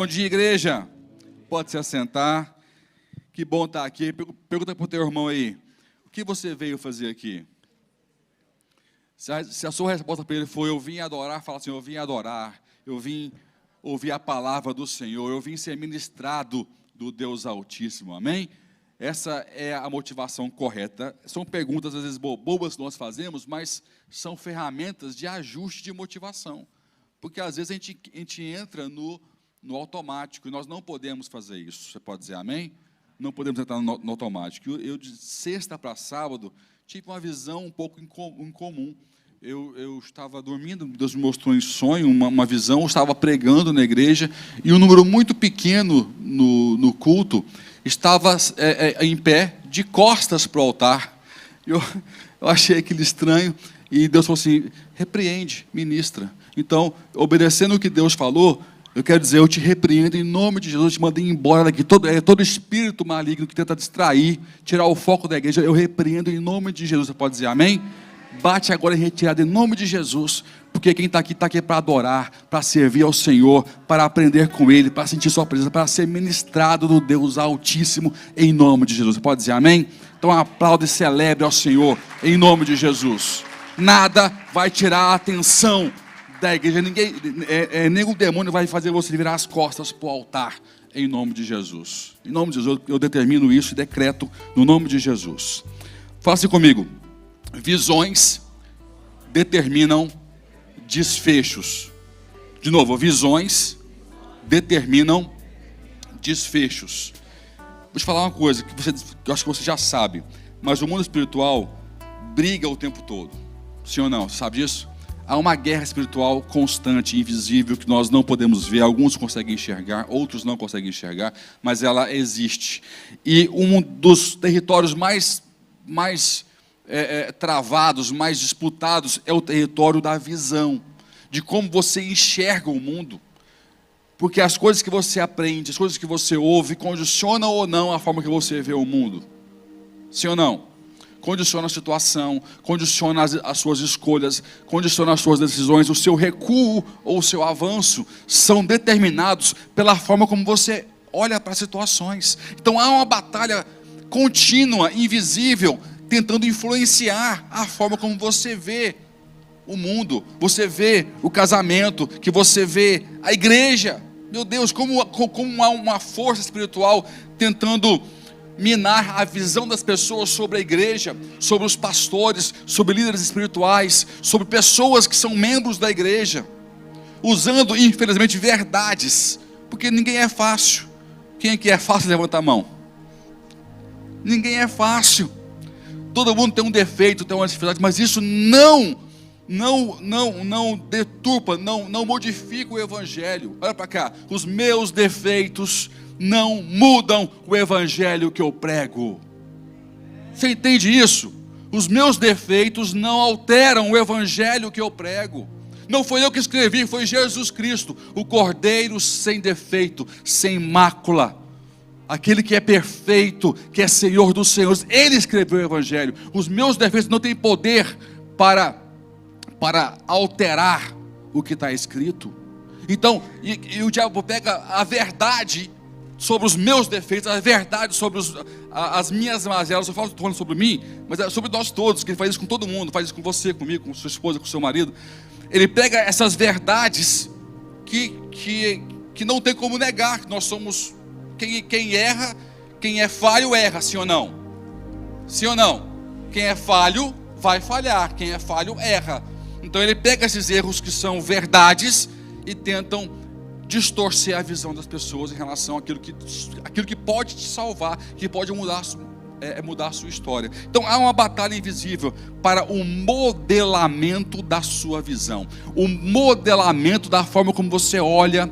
Bom dia, igreja. Pode se assentar. Que bom estar aqui. Pergunta para o teu irmão aí. O que você veio fazer aqui? Se a sua resposta para ele for, eu vim adorar, fala assim, eu vim adorar. Eu vim ouvir a palavra do Senhor. Eu vim ser ministrado do Deus Altíssimo. Amém? Essa é a motivação correta. São perguntas, às vezes, bobas que nós fazemos, mas são ferramentas de ajuste de motivação. Porque, às vezes, a gente entra no automático, e nós não podemos fazer isso. Você pode dizer amém? Não podemos entrar no automático. Eu, de sexta para sábado, tive uma visão um pouco incomum. Eu estava dormindo, Deus me mostrou em sonho uma visão, eu estava pregando na igreja, e um número muito pequeno no culto estava em pé, de costas para o altar. Eu achei aquilo estranho, e Deus falou assim, repreende, ministra. Então, obedecendo o que Deus falou, eu quero dizer, eu te repreendo em nome de Jesus, eu te mandei embora daqui, todo espírito maligno que tenta distrair, tirar o foco da igreja, eu repreendo em nome de Jesus. Você pode dizer amém? Bate agora em retirada em nome de Jesus, porque quem está aqui para adorar, para servir ao Senhor, para aprender com Ele, para sentir sua presença, para ser ministrado do Deus Altíssimo, em nome de Jesus. Você pode dizer amém? Então aplaude e celebre ao Senhor, em nome de Jesus. Nada vai tirar a atenção da igreja, nenhum demônio vai fazer você virar as costas para o altar, em nome de Jesus. Em nome de Jesus, eu determino isso e decreto no nome de Jesus. Faça comigo. Visões determinam desfechos. De novo, visões determinam desfechos. Vou te falar uma coisa que eu acho que você já sabe, mas o mundo espiritual briga o tempo todo. Sim ou não? Você sabe disso? Há uma guerra espiritual constante, invisível, que nós não podemos ver. Alguns conseguem enxergar, outros não conseguem enxergar, mas ela existe. E um dos territórios mais travados, mais disputados, é o território da visão, de como você enxerga o mundo. Porque as coisas que você aprende, as coisas que você ouve, condicionam ou não a forma que você vê o mundo. Sim ou não? Condiciona a situação, condiciona as suas escolhas, condiciona as suas decisões, o seu recuo ou o seu avanço são determinados pela forma como você olha para as situações. Então há uma batalha contínua, invisível, tentando influenciar a forma como você vê o mundo, você vê o casamento, que você vê a igreja. Meu Deus, como há uma força espiritual tentando minar a visão das pessoas sobre a igreja, sobre os pastores, sobre líderes espirituais, sobre pessoas que são membros da igreja, usando, infelizmente, verdades, porque ninguém é fácil. Quem aqui é fácil, levanta a mão. Ninguém é fácil. Todo mundo tem um defeito, tem uma dificuldade, mas isso não deturpa, não modifica o evangelho. Olha para cá, os meus defeitos não mudam o evangelho que eu prego. Você entende isso? Os meus defeitos não alteram o evangelho que eu prego. Não foi eu que escrevi, foi Jesus Cristo, o Cordeiro sem defeito, sem mácula, aquele que é perfeito, que é Senhor dos senhores. Ele escreveu o evangelho. Os meus defeitos não têm poder para alterar o que está escrito. Então, e o diabo pega a verdade sobre os meus defeitos, a verdade sobre as minhas mazelas. Eu estou falando sobre mim, mas é sobre nós todos, que ele faz isso com todo mundo, faz isso com você, comigo, com sua esposa, com seu marido. Ele pega essas verdades que não tem como negar, que nós somos, quem erra, quem é falho erra, sim ou não? Sim ou não? Quem é falho vai falhar, quem é falho erra. Então ele pega esses erros que são verdades e tentam distorcer a visão das pessoas em relação àquilo que pode te salvar, que pode mudar a sua história. Então há uma batalha invisível para o modelamento da sua visão, o modelamento da forma como você olha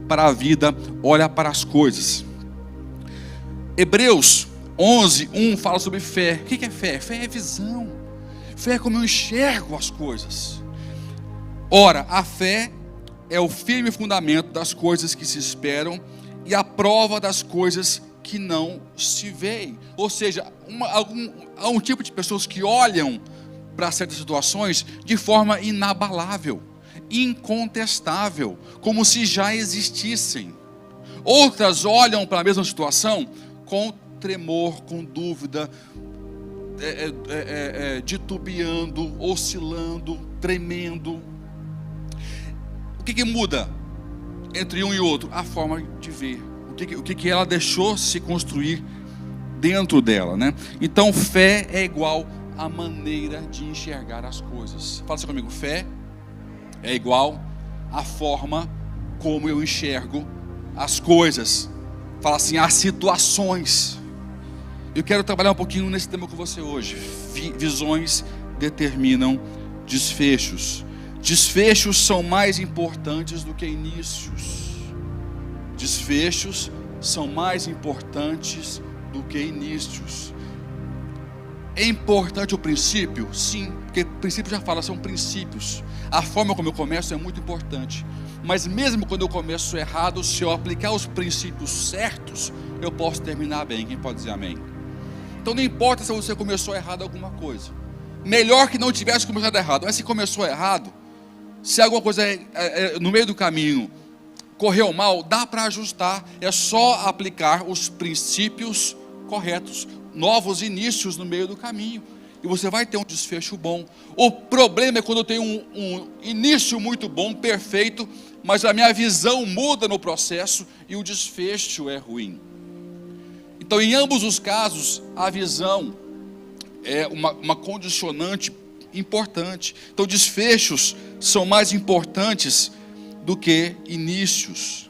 para a vida, olha para as coisas. Hebreus 11:1 fala sobre fé. O que é fé? Fé é visão. Fé é como eu enxergo as coisas. Ora, a fé é o firme fundamento das coisas que se esperam e a prova das coisas que não se veem. Ou seja, há um tipo de pessoas que olham para certas situações de forma inabalável, incontestável, como se já existissem. Outras olham para a mesma situação com tremor, com dúvida, titubeando, oscilando, tremendo. O que muda entre um e outro? A forma de ver. O que ela deixou se construir dentro dela, né? Então, fé é igual a maneira de enxergar as coisas. Fala assim comigo: fé é igual a forma como eu enxergo as coisas. Fala assim: as situações. Eu quero trabalhar um pouquinho nesse tema com você hoje. Visões determinam desfechos. Desfechos são mais importantes do que inícios. Desfechos são mais importantes do que inícios. É importante o princípio? Sim, porque o princípio já fala, são princípios. A forma como eu começo é muito importante. Mas mesmo quando eu começo errado, se eu aplicar os princípios certos, eu posso terminar bem. Quem pode dizer amém? Então não importa se você começou errado alguma coisa. Melhor que não tivesse começado errado. Mas se começou errado, se alguma coisa no meio do caminho correu mal, dá para ajustar. É só aplicar os princípios corretos. Novos inícios no meio do caminho, e você vai ter um desfecho bom. O problema é quando eu tenho um início muito bom, perfeito, mas a minha visão muda no processo e o desfecho é ruim. Então, em ambos os casos, a visão é uma condicionante importante. Então, desfechos são mais importantes do que inícios.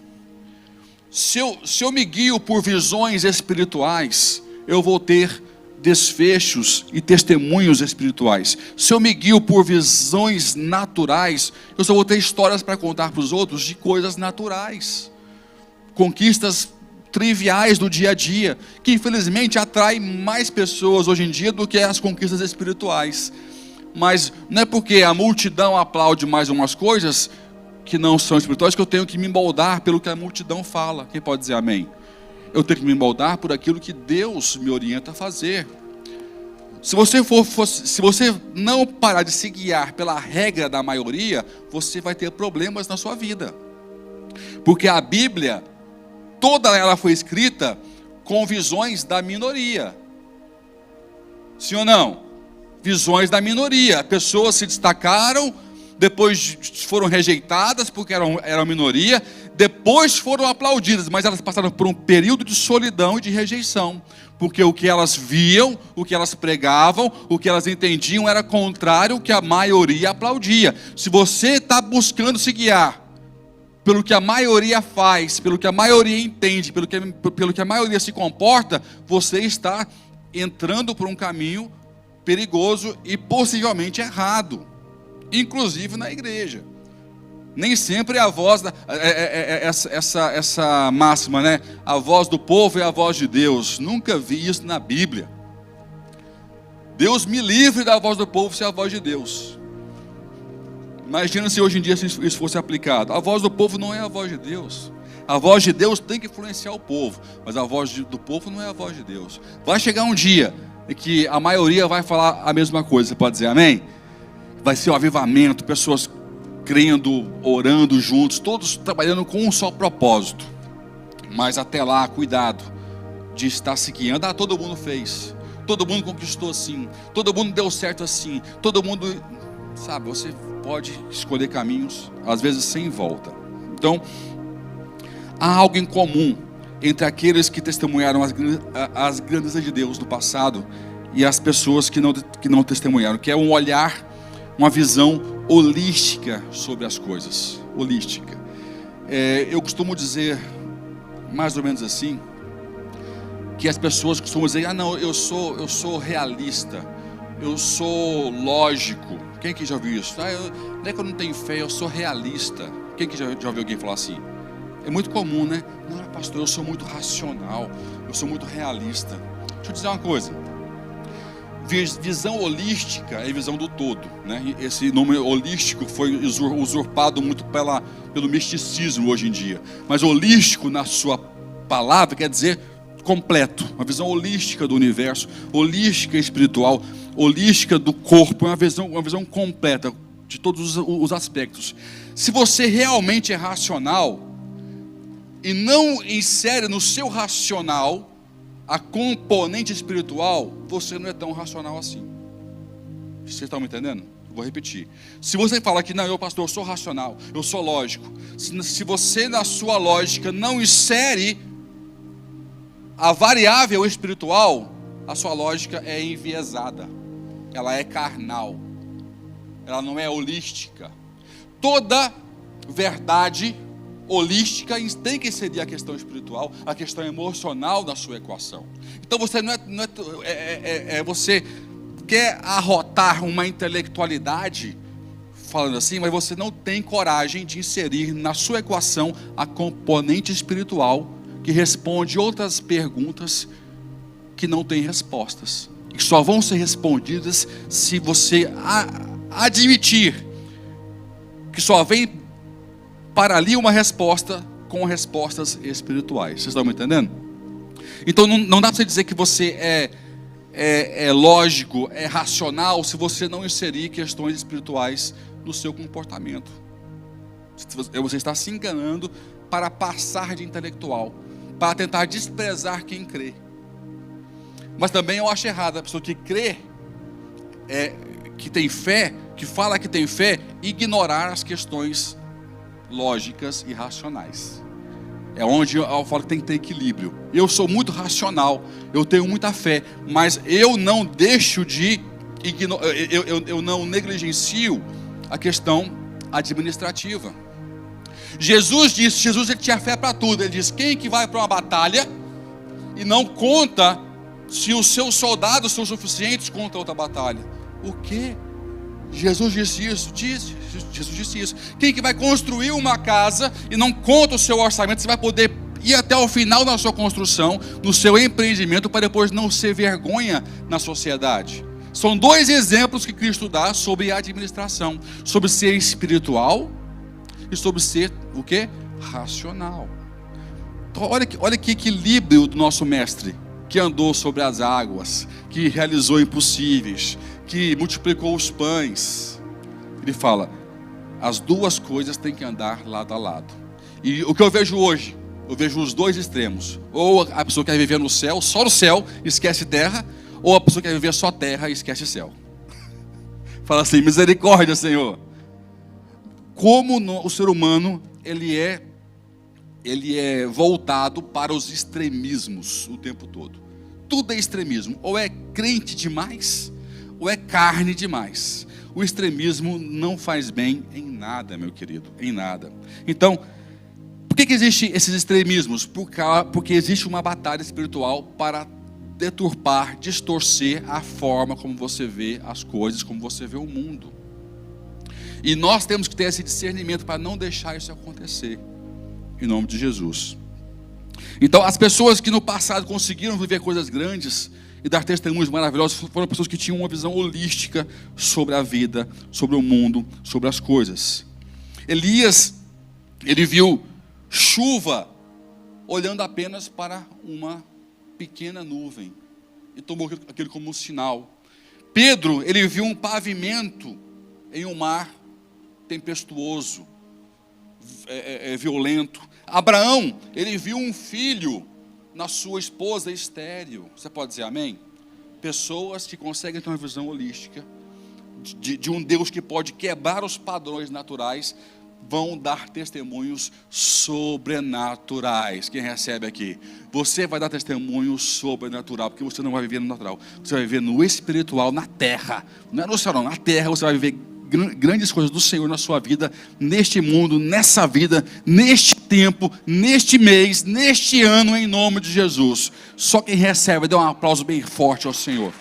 Se eu me guio por visões espirituais, eu vou ter desfechos e testemunhos espirituais. Se eu me guio por visões naturais, eu só vou ter histórias para contar para os outros de coisas naturais, conquistas triviais do dia a dia, que infelizmente atraem mais pessoas hoje em dia do que as conquistas espirituais. Mas não é porque a multidão aplaude mais umas coisas que não são espirituais que eu tenho que me moldar pelo que a multidão fala. Quem pode dizer amém? Eu tenho que me moldar por aquilo que Deus me orienta a fazer. Se você não parar de se guiar pela regra da maioria, você vai ter problemas na sua vida. Porque a Bíblia, toda ela foi escrita com visões da minoria. Sim ou não? Visões da minoria. Pessoas se destacaram, depois foram rejeitadas porque eram minoria, depois foram aplaudidas, mas elas passaram por um período de solidão e de rejeição, porque o que elas viam, o que elas pregavam, o que elas entendiam era contrário ao que a maioria aplaudia. Se você está buscando se guiar pelo que a maioria faz, pelo que a maioria entende, pelo que a maioria se comporta, você está entrando por um caminho perigoso e possivelmente errado, inclusive na igreja. Nem sempre é a voz essa máxima, né? A voz do povo é a voz de Deus. Nunca vi isso na Bíblia. Deus me livre da voz do povo ser a voz de Deus. Imagina se hoje em dia isso fosse aplicado. A voz do povo não é a voz de Deus. A voz de Deus tem que influenciar o povo, mas a voz do povo não é a voz de Deus. Vai chegar um dia em que a maioria vai falar a mesma coisa. Você pode dizer amém? Vai ser o avivamento, pessoas crendo, orando juntos, todos trabalhando com um só propósito. Mas até lá, cuidado de estar se guiando. Todo mundo fez, todo mundo conquistou assim, todo mundo deu certo assim, todo mundo, sabe, você pode escolher caminhos, às vezes sem volta. Então, há algo em comum entre aqueles que testemunharam as grandezas de Deus do passado e as pessoas que não testemunharam, que é um olhar, uma visão holística sobre as coisas. Holística. Eu costumo dizer, mais ou menos assim, que as pessoas costumam dizer: não, eu sou realista, eu sou lógico. Quem que já ouviu isso? Não é que eu não tenho fé, eu sou realista. Quem que já ouviu alguém falar assim? É muito comum, né? Não, pastor, eu sou muito racional, eu sou muito realista. Deixa eu dizer uma coisa. Visão holística é visão do todo, né? Esse nome holístico foi usurpado muito pelo misticismo hoje em dia. Mas holístico, na sua palavra, quer dizer completo. Uma visão holística do universo, holística espiritual, holística do corpo. Uma visão completa de todos os aspectos. Se você realmente é racional, e não insere no seu racional a componente espiritual, você não é tão racional assim. Vocês estão me entendendo? Vou repetir. Se você falar que não, pastor, eu sou racional, eu sou lógico. Se você na sua lógica não insere a variável espiritual, a sua lógica é enviesada. Ela é carnal. Ela não é holística. Toda verdade holística tem que inserir a questão espiritual, a questão emocional da sua equação. Então você você quer arrotar uma intelectualidade, falando assim, mas você não tem coragem de inserir na sua equação a componente espiritual que responde outras perguntas que não têm respostas, e só vão ser respondidas se você admitir que só vem para ali uma resposta com respostas espirituais. Vocês estão me entendendo? Então não dá para você dizer que você é lógico, é racional, se você não inserir questões espirituais no seu comportamento. Você está se enganando para passar de intelectual, para tentar desprezar quem crê. Mas também eu acho errado a pessoa que crê, que tem fé, que fala que tem fé, ignorar as questões lógicas e racionais. É onde eu falo que tem que ter equilíbrio. Eu sou muito racional, eu tenho muita fé, mas eu não deixo de ignorar, eu não negligencio a questão administrativa. Jesus ele tinha fé para tudo. Ele diz: quem que vai para uma batalha e não conta se os seus soldados são suficientes contra outra batalha? O quê? Jesus disse isso, Jesus disse isso. Quem que vai construir uma casa e não conta o seu orçamento, você vai poder ir até o final da sua construção, no seu empreendimento, para depois não ser vergonha na sociedade. São dois exemplos que Cristo dá sobre a administração, sobre ser espiritual e sobre ser o quê? Racional. Então, olha que equilíbrio do nosso mestre, que andou sobre as águas, que realizou impossíveis, que multiplicou os pães. Ele fala: as duas coisas têm que andar lado a lado. E o que eu vejo hoje, eu vejo os dois extremos. Ou a pessoa quer viver no céu, só no céu, esquece terra, ou a pessoa quer viver só terra e esquece céu. Fala assim: misericórdia, Senhor. Como o ser humano, ele é voltado para os extremismos o tempo todo. Tudo é extremismo. Ou é crente demais, ou é carne demais. O extremismo não faz bem em nada, meu querido, em nada. Então, por que existem esses extremismos? Porque existe uma batalha espiritual para deturpar, distorcer a forma como você vê as coisas, como você vê o mundo. E nós temos que ter esse discernimento para não deixar isso acontecer, em nome de Jesus. Então, as pessoas que no passado conseguiram viver coisas grandes e dar testemunhos maravilhosos foram pessoas que tinham uma visão holística sobre a vida, sobre o mundo, sobre as coisas. Elias, ele viu chuva olhando apenas para uma pequena nuvem e tomou aquilo como um sinal. Pedro, ele viu um pavimento em um mar tempestuoso, violento. Abraão, ele viu um filho na sua esposa estéril. Você pode dizer amém? Pessoas que conseguem ter uma visão holística de um Deus que pode quebrar os padrões naturais, vão dar testemunhos sobrenaturais. Quem recebe aqui? Você vai dar testemunho sobrenatural, porque você não vai viver no natural, você vai viver no espiritual, na terra. Não é no céu não, na terra você vai viver grandes coisas do Senhor na sua vida, neste mundo, nessa vida, neste tempo, neste mês, neste ano, em nome de Jesus. Só quem recebe, dê um aplauso bem forte ao Senhor.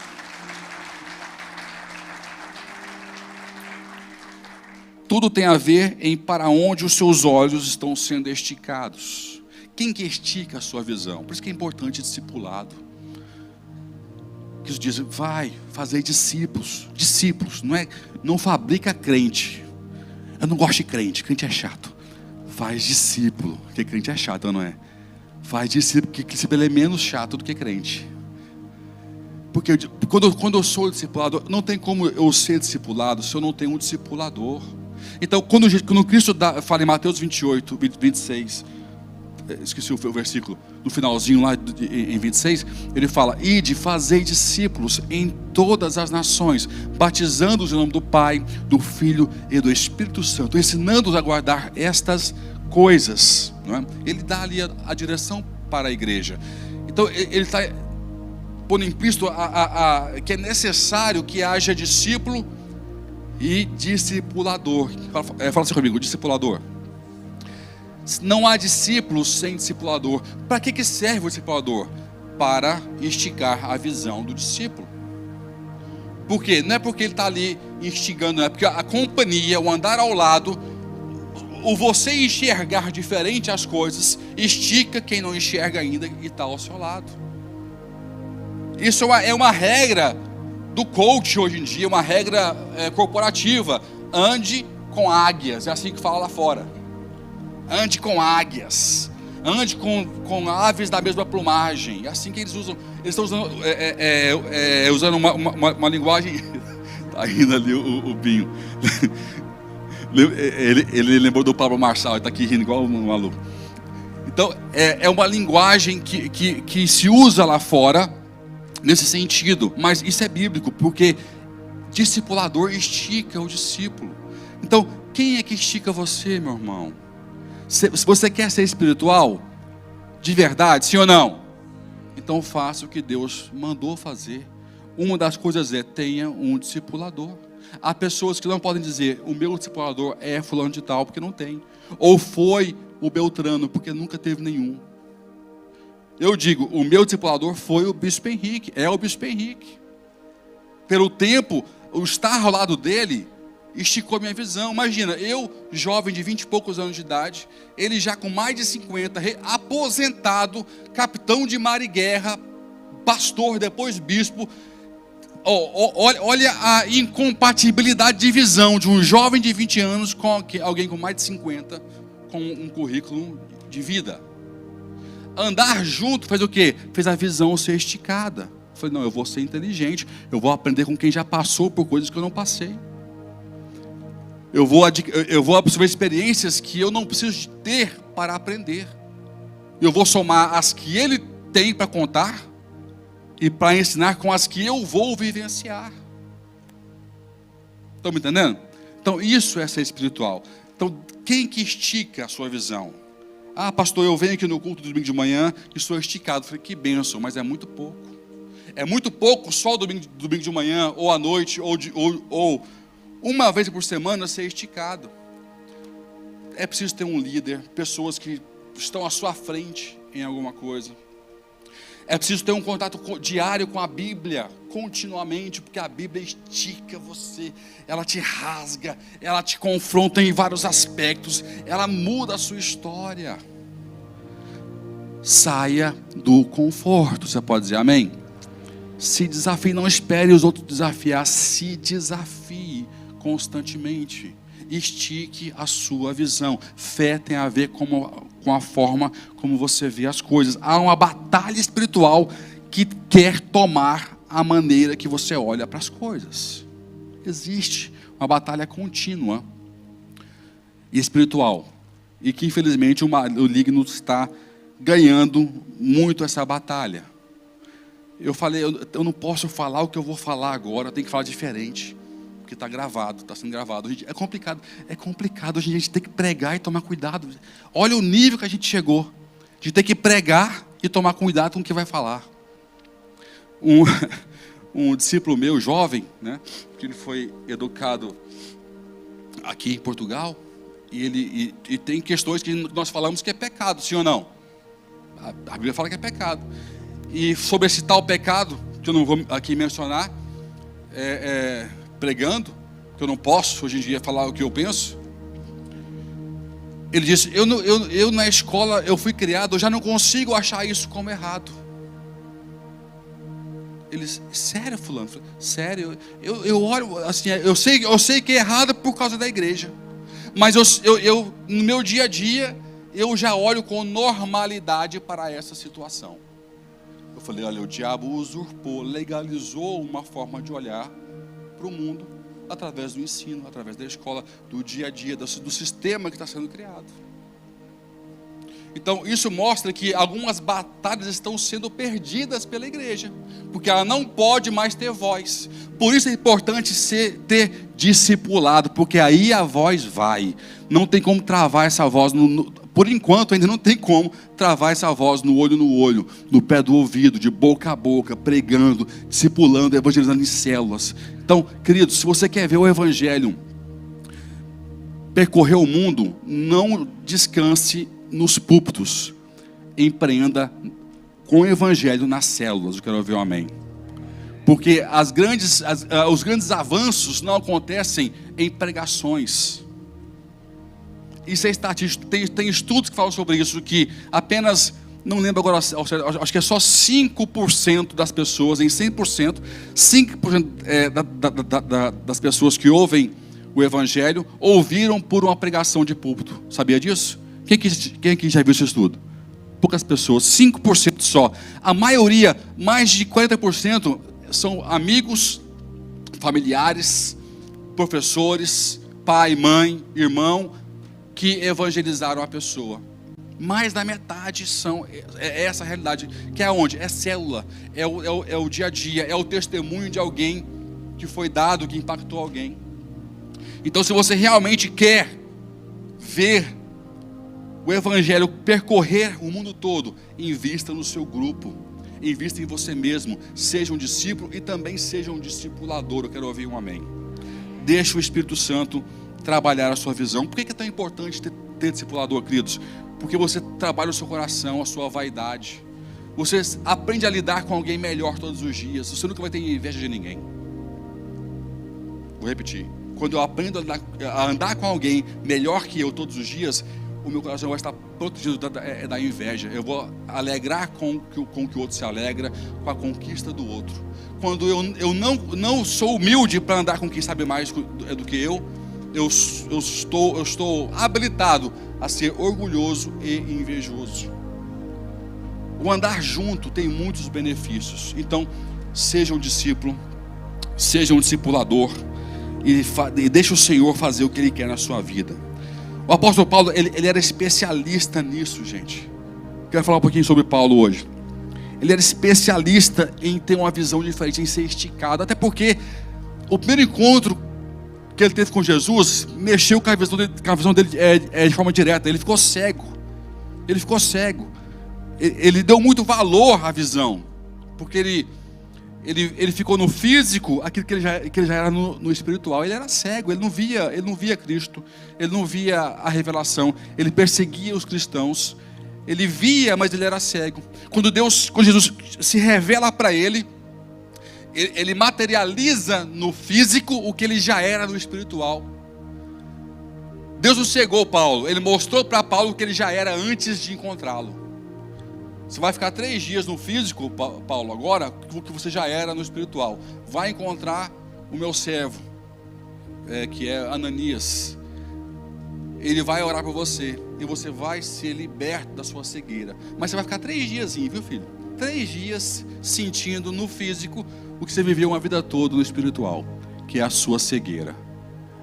Tudo tem a ver em para onde os seus olhos estão sendo esticados. Quem que estica a sua visão? Por isso que é importante discipulado. Que Jesus diz: vai fazer discípulos. Discípulos, não fabrica crente. Eu não gosto de crente é chato. Faz discípulo, porque crente é chato, não é? Faz discípulo, porque discípulo é menos chato do que crente. Porque quando eu sou discipulado, não tem como eu ser discipulado se eu não tenho um discipulador. Então, quando Cristo fala em Mateus 28, 26, esqueci o versículo, no finalzinho lá em 26, ele fala: ide, fazei discípulos em todas as nações, batizando-os em nome do Pai, do Filho e do Espírito Santo, ensinando-os a guardar estas coisas, não é? Ele dá ali a direção para a igreja. Então ele está pondo implícito que é necessário que haja discípulo e discipulador. Fala assim comigo: discipulador. Não há discípulos sem discipulador. Para que serve o discipulador? Para esticar a visão do discípulo. Por quê? Não é porque ele está ali instigando, não é porque a companhia, o andar ao lado, o você enxergar diferente as coisas, estica quem não enxerga ainda e está ao seu lado. Isso é uma regra do coach hoje em dia, uma regra corporativa. Ande com águias, é assim que fala lá fora. Ande com águias, ande com aves da mesma plumagem. É assim que eles usam. Eles estão usando uma linguagem. Está rindo ali o Binho. Ele lembrou do Pablo Marçal, ele está aqui rindo igual um maluco. Então, é uma linguagem que se usa lá fora nesse sentido, mas isso é bíblico, porque discipulador estica o discípulo. Então, quem é que estica você, meu irmão? Se você quer ser espiritual, de verdade, sim ou não? Então faça o que Deus mandou fazer. Uma das coisas é: tenha um discipulador. Há pessoas que não podem dizer: o meu discipulador é fulano de tal, porque não tem. Ou foi o Beltrano, porque nunca teve nenhum. Eu digo: o meu discipulador foi o Bispo Henrique, é o Bispo Henrique. Pelo tempo, o estar ao lado dele esticou minha visão. Imagina, eu, jovem de 20 e poucos anos de idade, ele já com mais de 50, aposentado, capitão de mar e guerra, pastor, depois bispo. Olha a incompatibilidade de visão de um jovem de 20 anos com alguém com mais de 50, com um currículo de vida. Andar junto fez o quê? Fez a visão ser esticada. Eu falei: não, eu vou ser inteligente, eu vou aprender com quem já passou por coisas que eu não passei. Eu vou absorver experiências que eu não preciso ter para aprender. Eu vou somar as que ele tem para contar e para ensinar com as que eu vou vivenciar. Estão me entendendo? Então isso é ser espiritual. Então quem que estica a sua visão? Ah, pastor, eu venho aqui no culto do domingo de manhã e sou esticado. Eu falei: que bênção, mas é muito pouco. É muito pouco só domingo de manhã, ou à noite, ou uma vez por semana ser esticado. É preciso ter um líder, pessoas que estão à sua frente em alguma coisa. É preciso ter um contato diário com a Bíblia, continuamente, porque a Bíblia estica você, ela te rasga, ela te confronta em vários aspectos, ela muda a sua história. Saia do conforto, você pode dizer amém? Se desafie, não espere os outros desafiar, se desafie constantemente. Estique a sua visão. Fé tem a ver com a forma como você vê as coisas. Há uma batalha espiritual que quer tomar a maneira que você olha para as coisas. Existe uma batalha contínua e espiritual, e que infelizmente o Ligno está ganhando muito essa batalha. Eu falei: eu não posso falar o que eu vou falar agora, eu tenho que falar diferente, porque está gravado, está sendo gravado. Gente, é complicado hoje a gente tem que pregar e tomar cuidado. Olha o nível que a gente chegou, de ter que pregar e tomar cuidado com o que vai falar. Um discípulo meu, jovem, né, que ele foi educado aqui em Portugal, e tem questões que nós falamos que é pecado, sim ou não? A Bíblia fala que é pecado. E sobre esse tal pecado, que eu não vou aqui mencionar, pregando, que eu não posso hoje em dia falar o que eu penso. Ele disse: eu na escola, eu fui criado, eu já não consigo achar isso como errado. Ele disse: sério, fulano? Sério, eu olho assim, eu sei que é errado por causa da igreja, mas eu no meu dia a dia, eu já olho com normalidade para essa situação. Eu falei: olha, o diabo usurpou, legalizou uma forma de olhar para o mundo através do ensino, através da escola, do dia a dia, do sistema que está sendo criado. Então isso mostra que algumas batalhas estão sendo perdidas pela igreja, porque ela não pode mais ter voz. Por isso é importante ter discipulado, porque aí a voz vai. Não tem como travar essa voz, por enquanto ainda não tem como travar essa voz no olho, no pé do ouvido, de boca a boca, pregando, discipulando, evangelizando em células. Então, queridos, se você quer ver o evangelho percorrer o mundo, não descanse nos púlpitos, empreenda com o evangelho nas células. Eu quero ouvir um amém. Porque os grandes avanços não acontecem em pregações. Isso é estatístico, tem estudos que falam sobre isso, que apenas, não lembro agora, acho que é só 5% das pessoas, em 100%, 5% das pessoas que ouvem o evangelho ouviram por uma pregação de púlpito. Sabia disso? Quem aqui já viu esse estudo? Poucas pessoas, 5% só. A maioria, mais de 40%, são amigos, familiares, professores, pai, mãe, irmão, que evangelizaram a pessoa. Mais da metade é essa a realidade. Que é onde? É célula, é o dia a dia, é o testemunho de alguém que foi dado, que impactou alguém. Então, se você realmente quer ver o evangelho percorrer o mundo todo, invista no seu grupo, invista em você mesmo, seja um discípulo e também seja um discipulador. Eu quero ouvir um amém. Deixe o Espírito Santo trabalhar a sua visão. Por que é tão importante ter discipulador, queridos? Porque você trabalha o seu coração, a sua vaidade. Você aprende a lidar com alguém melhor todos os dias. Você nunca vai ter inveja de ninguém. Vou repetir. Quando eu aprendo a andar com alguém melhor que eu todos os dias, o meu coração vai estar protegido da inveja. Eu vou alegrar com o que o outro se alegra, com a conquista do outro. Quando eu não sou humilde para andar com quem sabe mais do que eu estou habilitado a ser orgulhoso e invejoso. O andar junto tem muitos benefícios. Então, seja um discípulo, seja um discipulador, e deixe o Senhor fazer o que Ele quer na sua vida. O apóstolo Paulo, ele era especialista nisso, gente. Quero falar um pouquinho sobre Paulo hoje. Ele era especialista em ter uma visão diferente, em ser esticado. Até porque o primeiro encontro que ele teve com Jesus mexeu com a visão dele de forma direta. Ele ficou cego. Ele deu muito valor à visão, porque ele ficou no físico aquilo que ele já era no espiritual. Ele era cego, ele não via Cristo, ele não via a revelação, ele perseguia os cristãos, ele via, mas ele era cego. Quando Jesus se revela para ele materializa no físico o que ele já era no espiritual. Deus não cegou Paulo, ele mostrou para Paulo o que ele já era antes de encontrá-lo. Você vai ficar 3 dias no físico, Paulo, agora, o que você já era no espiritual. Vai encontrar o meu servo, que é Ananias. Ele vai orar por você, e você vai ser liberto da sua cegueira. Mas você vai ficar 3 dias, viu, filho? 3 dias sentindo no físico o que você viveu uma vida toda no espiritual, que é a sua cegueira.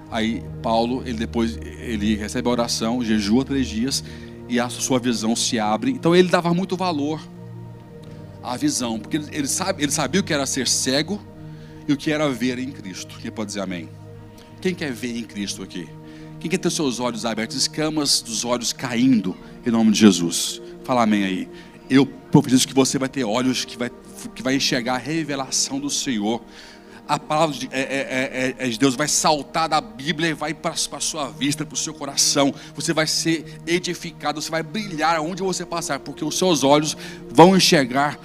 Aí Paulo, ele recebe a oração, jejua 3 dias, e a sua visão se abre. Então ele dava muito valor à visão, porque ele sabia o que era ser cego e o que era ver em Cristo. Quem pode dizer amém? Quem quer ver em Cristo aqui? Quem quer ter seus olhos abertos, escamas dos olhos caindo, em nome de Jesus? Fala amém aí. Eu profetizo que você vai ter olhos que vai enxergar a revelação do Senhor. A palavra de Deus vai saltar da Bíblia e vai para a sua vista, para o seu coração. Você vai ser edificado, você vai brilhar onde você passar, porque os seus olhos vão enxergar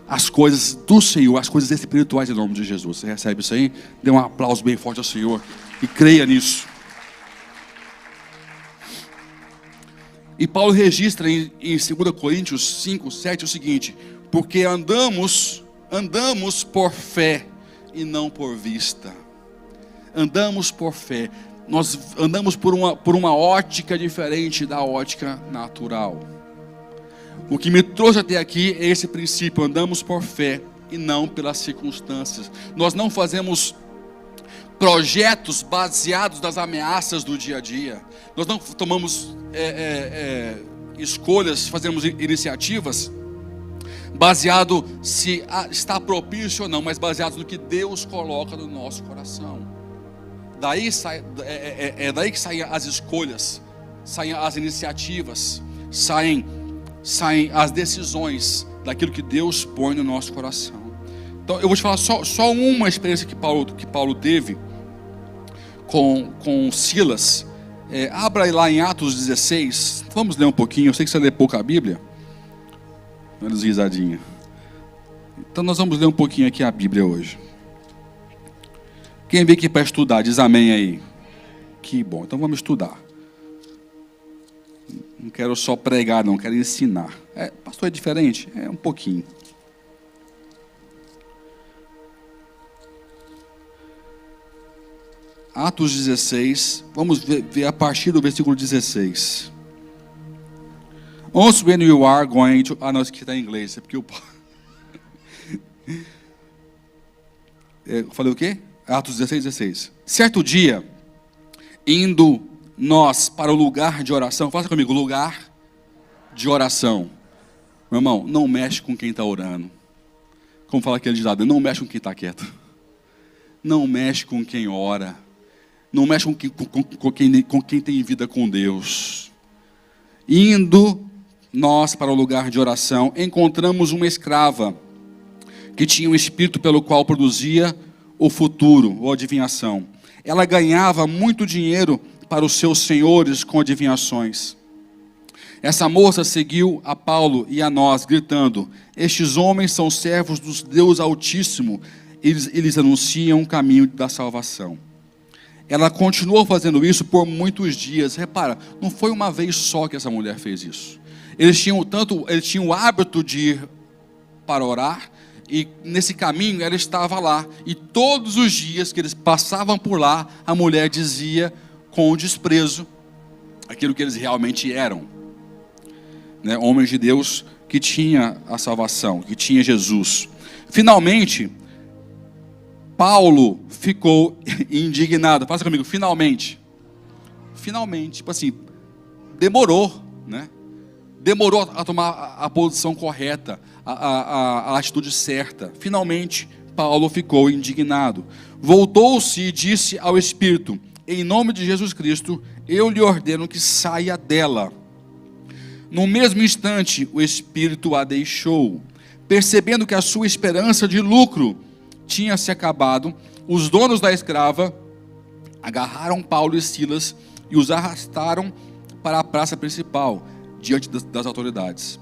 as coisas do Senhor, as coisas espirituais em nome de Jesus. Você recebe isso aí? Dê um aplauso bem forte ao Senhor e creia nisso. E Paulo registra em 2 Coríntios 5, 7 o seguinte: porque andamos por fé e não por vista. Andamos por fé. Nós andamos por uma ótica diferente da ótica natural. O que me trouxe até aqui é esse princípio: andamos por fé e não pelas circunstâncias. Nós não fazemos projetos baseados nas ameaças do dia a dia. Nós não tomamos escolhas, fazemos iniciativas, baseado se está propício ou não, mas baseado no que Deus coloca no nosso coração. Daí daí que saem as escolhas, saem as iniciativas, saem as decisões daquilo que Deus põe no nosso coração. Então eu vou te falar só uma experiência que Paulo teve com Silas. Abra aí lá em Atos 16, vamos ler um pouquinho. Eu sei que você lê pouco a Bíblia. Olha as risadinhas. Então nós vamos ler um pouquinho aqui a Bíblia hoje. Quem veio aqui para estudar, diz amém aí. Que bom, então vamos estudar. Não quero só pregar não, quero ensinar. Pastor, é diferente? Um pouquinho. Atos 16, vamos ver a partir do versículo 16. Once when you are going to... não, isso aqui está em inglês, é porque eu falei o quê? Atos 16. Certo dia, indo nós para o lugar de oração, faça comigo, lugar de oração. Meu irmão, não mexe com quem está orando. Como fala aquele ditado, não mexe com quem está quieto. Não mexe com quem ora. Não mexe com quem tem vida com Deus. Indo nós para o lugar de oração, encontramos uma escrava que tinha um espírito pelo qual produzia o futuro, ou adivinhação. Ela ganhava muito dinheiro para os seus senhores com adivinhações. Essa moça seguiu a Paulo e a nós, gritando: estes homens são servos do Deus Altíssimo, eles anunciam o caminho da salvação. Ela continuou fazendo isso por muitos dias. Repara, não foi uma vez só que essa mulher fez isso. Eles tinham o hábito de ir para orar, e nesse caminho ela estava lá, e todos os dias que eles passavam por lá, a mulher dizia com desprezo aquilo que eles realmente eram, né? Homens de Deus que tinha a salvação, que tinha Jesus. Finalmente, Paulo ficou indignado. Faça comigo, finalmente, tipo assim, demorou, né? Demorou a tomar a posição correta, a atitude certa. Finalmente, Paulo ficou indignado. Voltou-se e disse ao Espírito: em nome de Jesus Cristo, eu lhe ordeno que saia dela. No mesmo instante, o Espírito a deixou. Percebendo que a sua esperança de lucro tinha se acabado, os donos da escrava agarraram Paulo e Silas e os arrastaram para a praça principal, diante das autoridades.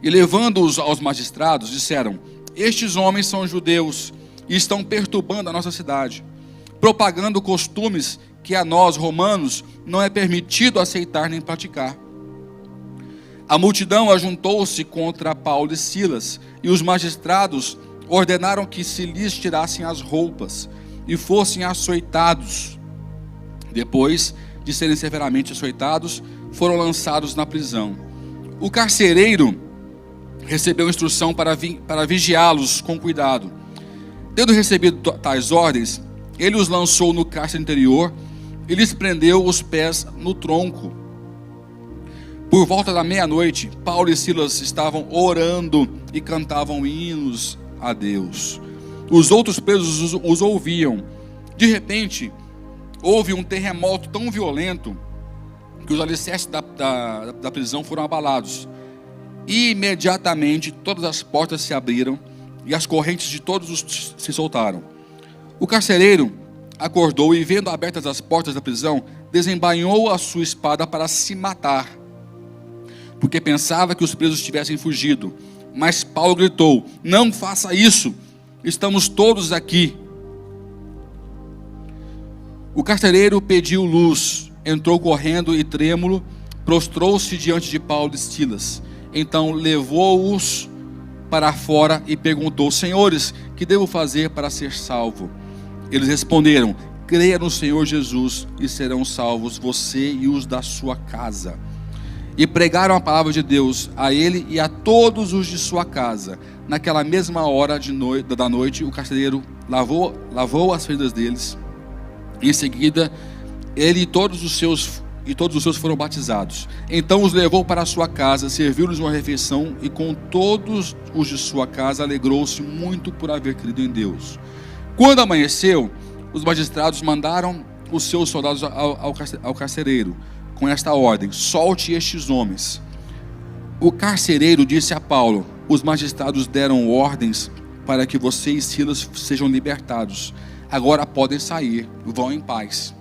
E levando-os aos magistrados, disseram: estes homens são judeus e estão perturbando a nossa cidade, propagando costumes que a nós, romanos, não é permitido aceitar nem praticar. A multidão ajuntou-se contra Paulo e Silas, e os magistrados ordenaram que se lhes tirassem as roupas e fossem açoitados. Depois de serem severamente açoitados, foram lançados na prisão. O carcereiro recebeu instrução para vigiá-los com cuidado. Tendo recebido tais ordens, ele os lançou no cárcere interior e lhes prendeu os pés no tronco. Por volta da meia-noite, Paulo e Silas estavam orando e cantavam hinos a Deus. Os outros presos os ouviam. De repente, houve um terremoto tão violento que os alicerces da prisão foram abalados. E imediatamente todas as portas se abriram e as correntes de todos se soltaram. O carcereiro acordou e, vendo abertas as portas da prisão, desembainhou a sua espada para se matar, porque pensava que os presos tivessem fugido. Mas Paulo gritou: não faça isso, estamos todos aqui. O carcereiro pediu luz, entrou correndo e trêmulo, prostrou-se diante de Paulo e Silas. Então levou-os para fora e perguntou: senhores, que devo fazer para ser salvo? Eles responderam: creia no Senhor Jesus e serão salvos você e os da sua casa. E pregaram a palavra de Deus a ele e a todos os de sua casa. Naquela mesma hora da noite, o carcereiro lavou as feridas deles. Em seguida, ele e todos os seus e todos os seus foram batizados. Então os levou para a sua casa, serviu-lhes uma refeição, e com todos os de sua casa alegrou-se muito por haver crido em Deus. Quando amanheceu, os magistrados mandaram os seus soldados ao carcereiro, com esta ordem: solte estes homens. O carcereiro disse a Paulo: os magistrados deram ordens para que você e Silas sejam libertados. Agora podem sair, vão em paz.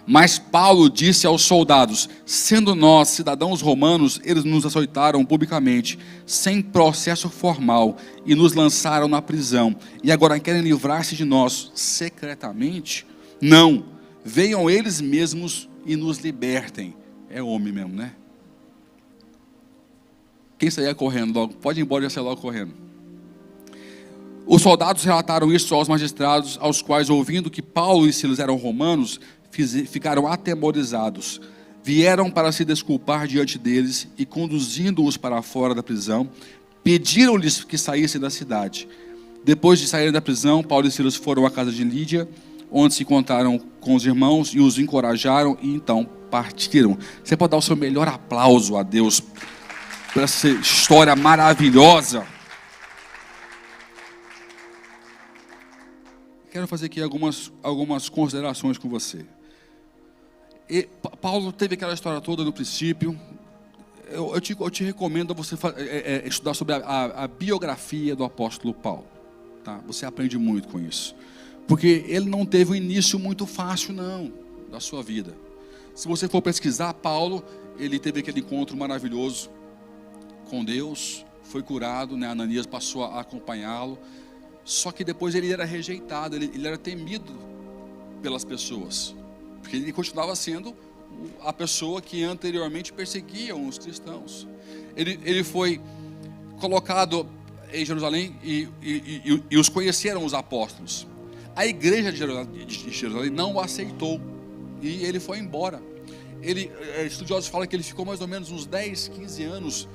Mas Paulo disse aos soldados: sendo nós cidadãos romanos, eles nos açoitaram publicamente, sem processo formal, e nos lançaram na prisão, e agora querem livrar-se de nós secretamente? Não, venham eles mesmos e nos libertem. É homem mesmo, né? Quem saía correndo logo? Pode ir embora e já sair logo correndo. Os soldados relataram isso aos magistrados, aos quais, ouvindo que Paulo e Silas eram romanos, ficaram atemorizados. Vieram para se desculpar diante deles e, conduzindo-os para fora da prisão, pediram-lhes que saíssem da cidade. Depois de saírem da prisão, Paulo e Silas foram à casa de Lídia, onde se encontraram com os irmãos e os encorajaram, e então partiram. Você pode dar o seu melhor aplauso a Deus por essa história maravilhosa. Quero fazer aqui algumas considerações com você. Paulo teve aquela história toda no princípio. Eu te recomendo você estudar sobre a biografia do apóstolo Paulo. Tá? Você aprende muito com isso. Porque ele não teve um início muito fácil, não, da sua vida. Se você for pesquisar, Paulo, ele teve aquele encontro maravilhoso com Deus, foi curado, né? Ananias passou a acompanhá-lo. Só que depois ele era rejeitado, ele era temido pelas pessoas, porque ele continuava sendo a pessoa que anteriormente perseguia os cristãos. Ele foi colocado em Jerusalém e os conheceram os apóstolos. A igreja de Jerusalém não o aceitou e ele foi embora. Estudiosos falam que ele ficou mais ou menos uns 10, 15 anos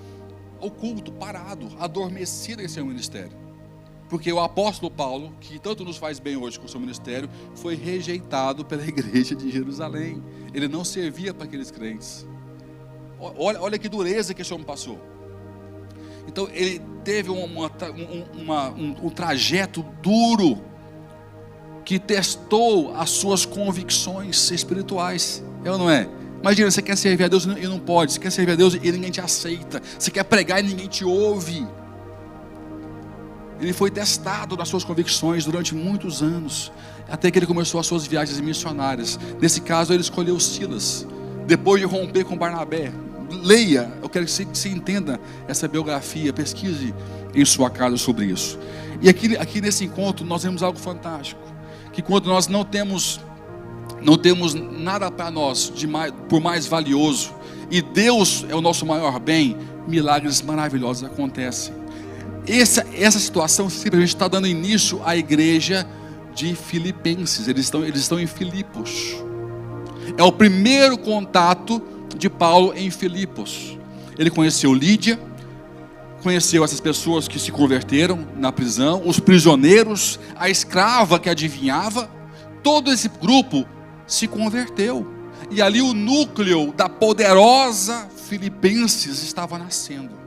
oculto, parado, adormecido em seu ministério. Porque o apóstolo Paulo, que tanto nos faz bem hoje com o seu ministério, foi rejeitado pela igreja de Jerusalém. Ele não servia para aqueles crentes. Olha que dureza que esse homem passou. Então ele teve um trajeto duro, que testou as suas convicções espirituais. É ou não é? Imagina, você quer servir a Deus e não pode. Você quer servir a Deus e ninguém te aceita. Você quer pregar e ninguém te ouve. Ele foi testado nas suas convicções durante muitos anos, até que ele começou as suas viagens missionárias. Nesse caso, ele escolheu Silas, depois de romper com Barnabé. Leia, eu quero que você entenda essa biografia, pesquise em sua casa sobre isso. E aqui nesse encontro nós vemos algo fantástico, que quando nós não temos nada para nós por mais valioso, e Deus é o nosso maior bem, milagres maravilhosos acontecem. Essa situação simplesmente está dando início à igreja de Filipenses. Eles estão em Filipos. É o primeiro contato de Paulo em Filipos. Ele conheceu Lídia, conheceu essas pessoas que se converteram na prisão, os prisioneiros, a escrava que adivinhava. Todo esse grupo se converteu. E ali o núcleo da poderosa Filipenses estava nascendo.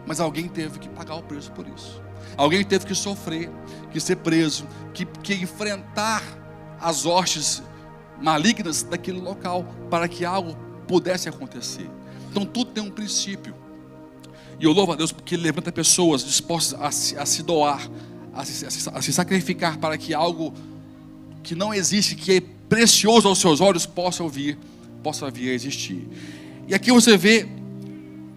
Mas alguém teve que pagar o preço por isso. Alguém teve que sofrer, que ser preso, que enfrentar as hostes malignas daquele local, para que algo pudesse acontecer. Então tudo tem um princípio. E eu louvo a Deus porque Ele levanta pessoas dispostas a se doar, a se sacrificar, para que algo que não existe, que é precioso aos seus olhos, possa vir a existir. E aqui você vê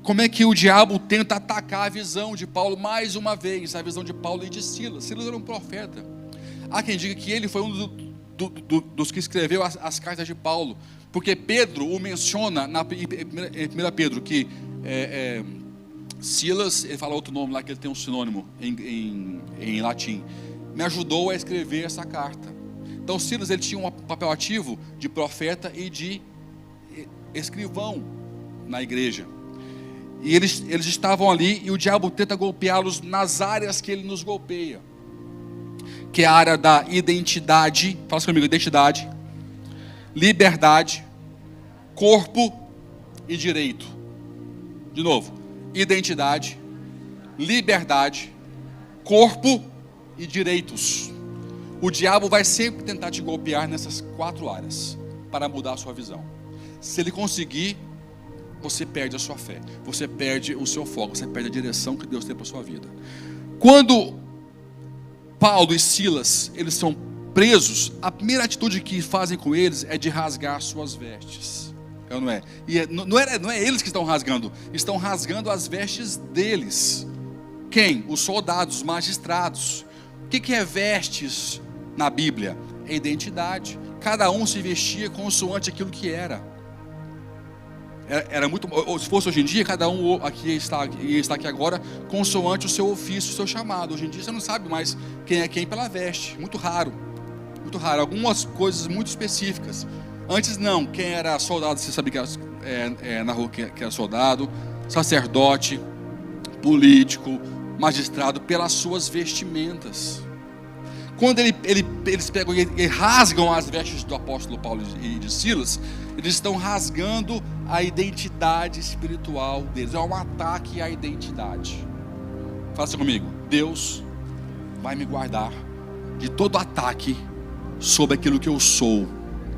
como é que o diabo tenta atacar a visão de Paulo mais uma vez, a visão de Paulo e de Silas. Silas era um profeta. Há quem diga que ele foi um dos que escreveu as cartas de Paulo, porque Pedro o menciona em 1 Pedro, que Silas, ele fala outro nome lá, que ele tem um sinônimo em latim, me ajudou a escrever essa carta. Então Silas, ele tinha um papel ativo de profeta e de escrivão na igreja. E eles estavam ali, e o diabo tenta golpeá-los nas áreas que ele nos golpeia, que é a área da identidade, fala comigo, identidade, liberdade, corpo e direito. De novo, identidade, liberdade, corpo e direitos. O diabo vai sempre tentar te golpear nessas 4 áreas para mudar a sua visão. Se ele conseguir, você perde a sua fé, você perde o seu foco, você perde a direção que Deus tem para a sua vida. Quando Paulo e Silas, eles são presos, a primeira atitude que fazem com eles é de rasgar suas vestes. Não é? E não é eles que estão rasgando as vestes deles. Quem? Os soldados, os magistrados. O que é vestes na Bíblia? É identidade. Cada um se vestia consoante aquilo que era. Era muito. Se fosse hoje em dia, cada um aqui está aqui agora consoante o seu ofício, o seu chamado. Hoje em dia você não sabe mais quem é quem pela veste. Muito raro. Muito raro. Algumas coisas muito específicas. Antes não. Quem era soldado, você sabia que na rua que era soldado, sacerdote, político, magistrado, pelas suas vestimentas. Quando eles pegam e rasgam as vestes do apóstolo Paulo e de Silas, eles estão rasgando a identidade espiritual deles. É um ataque à identidade. Fala assim comigo: Deus vai me guardar de todo ataque sobre aquilo que eu sou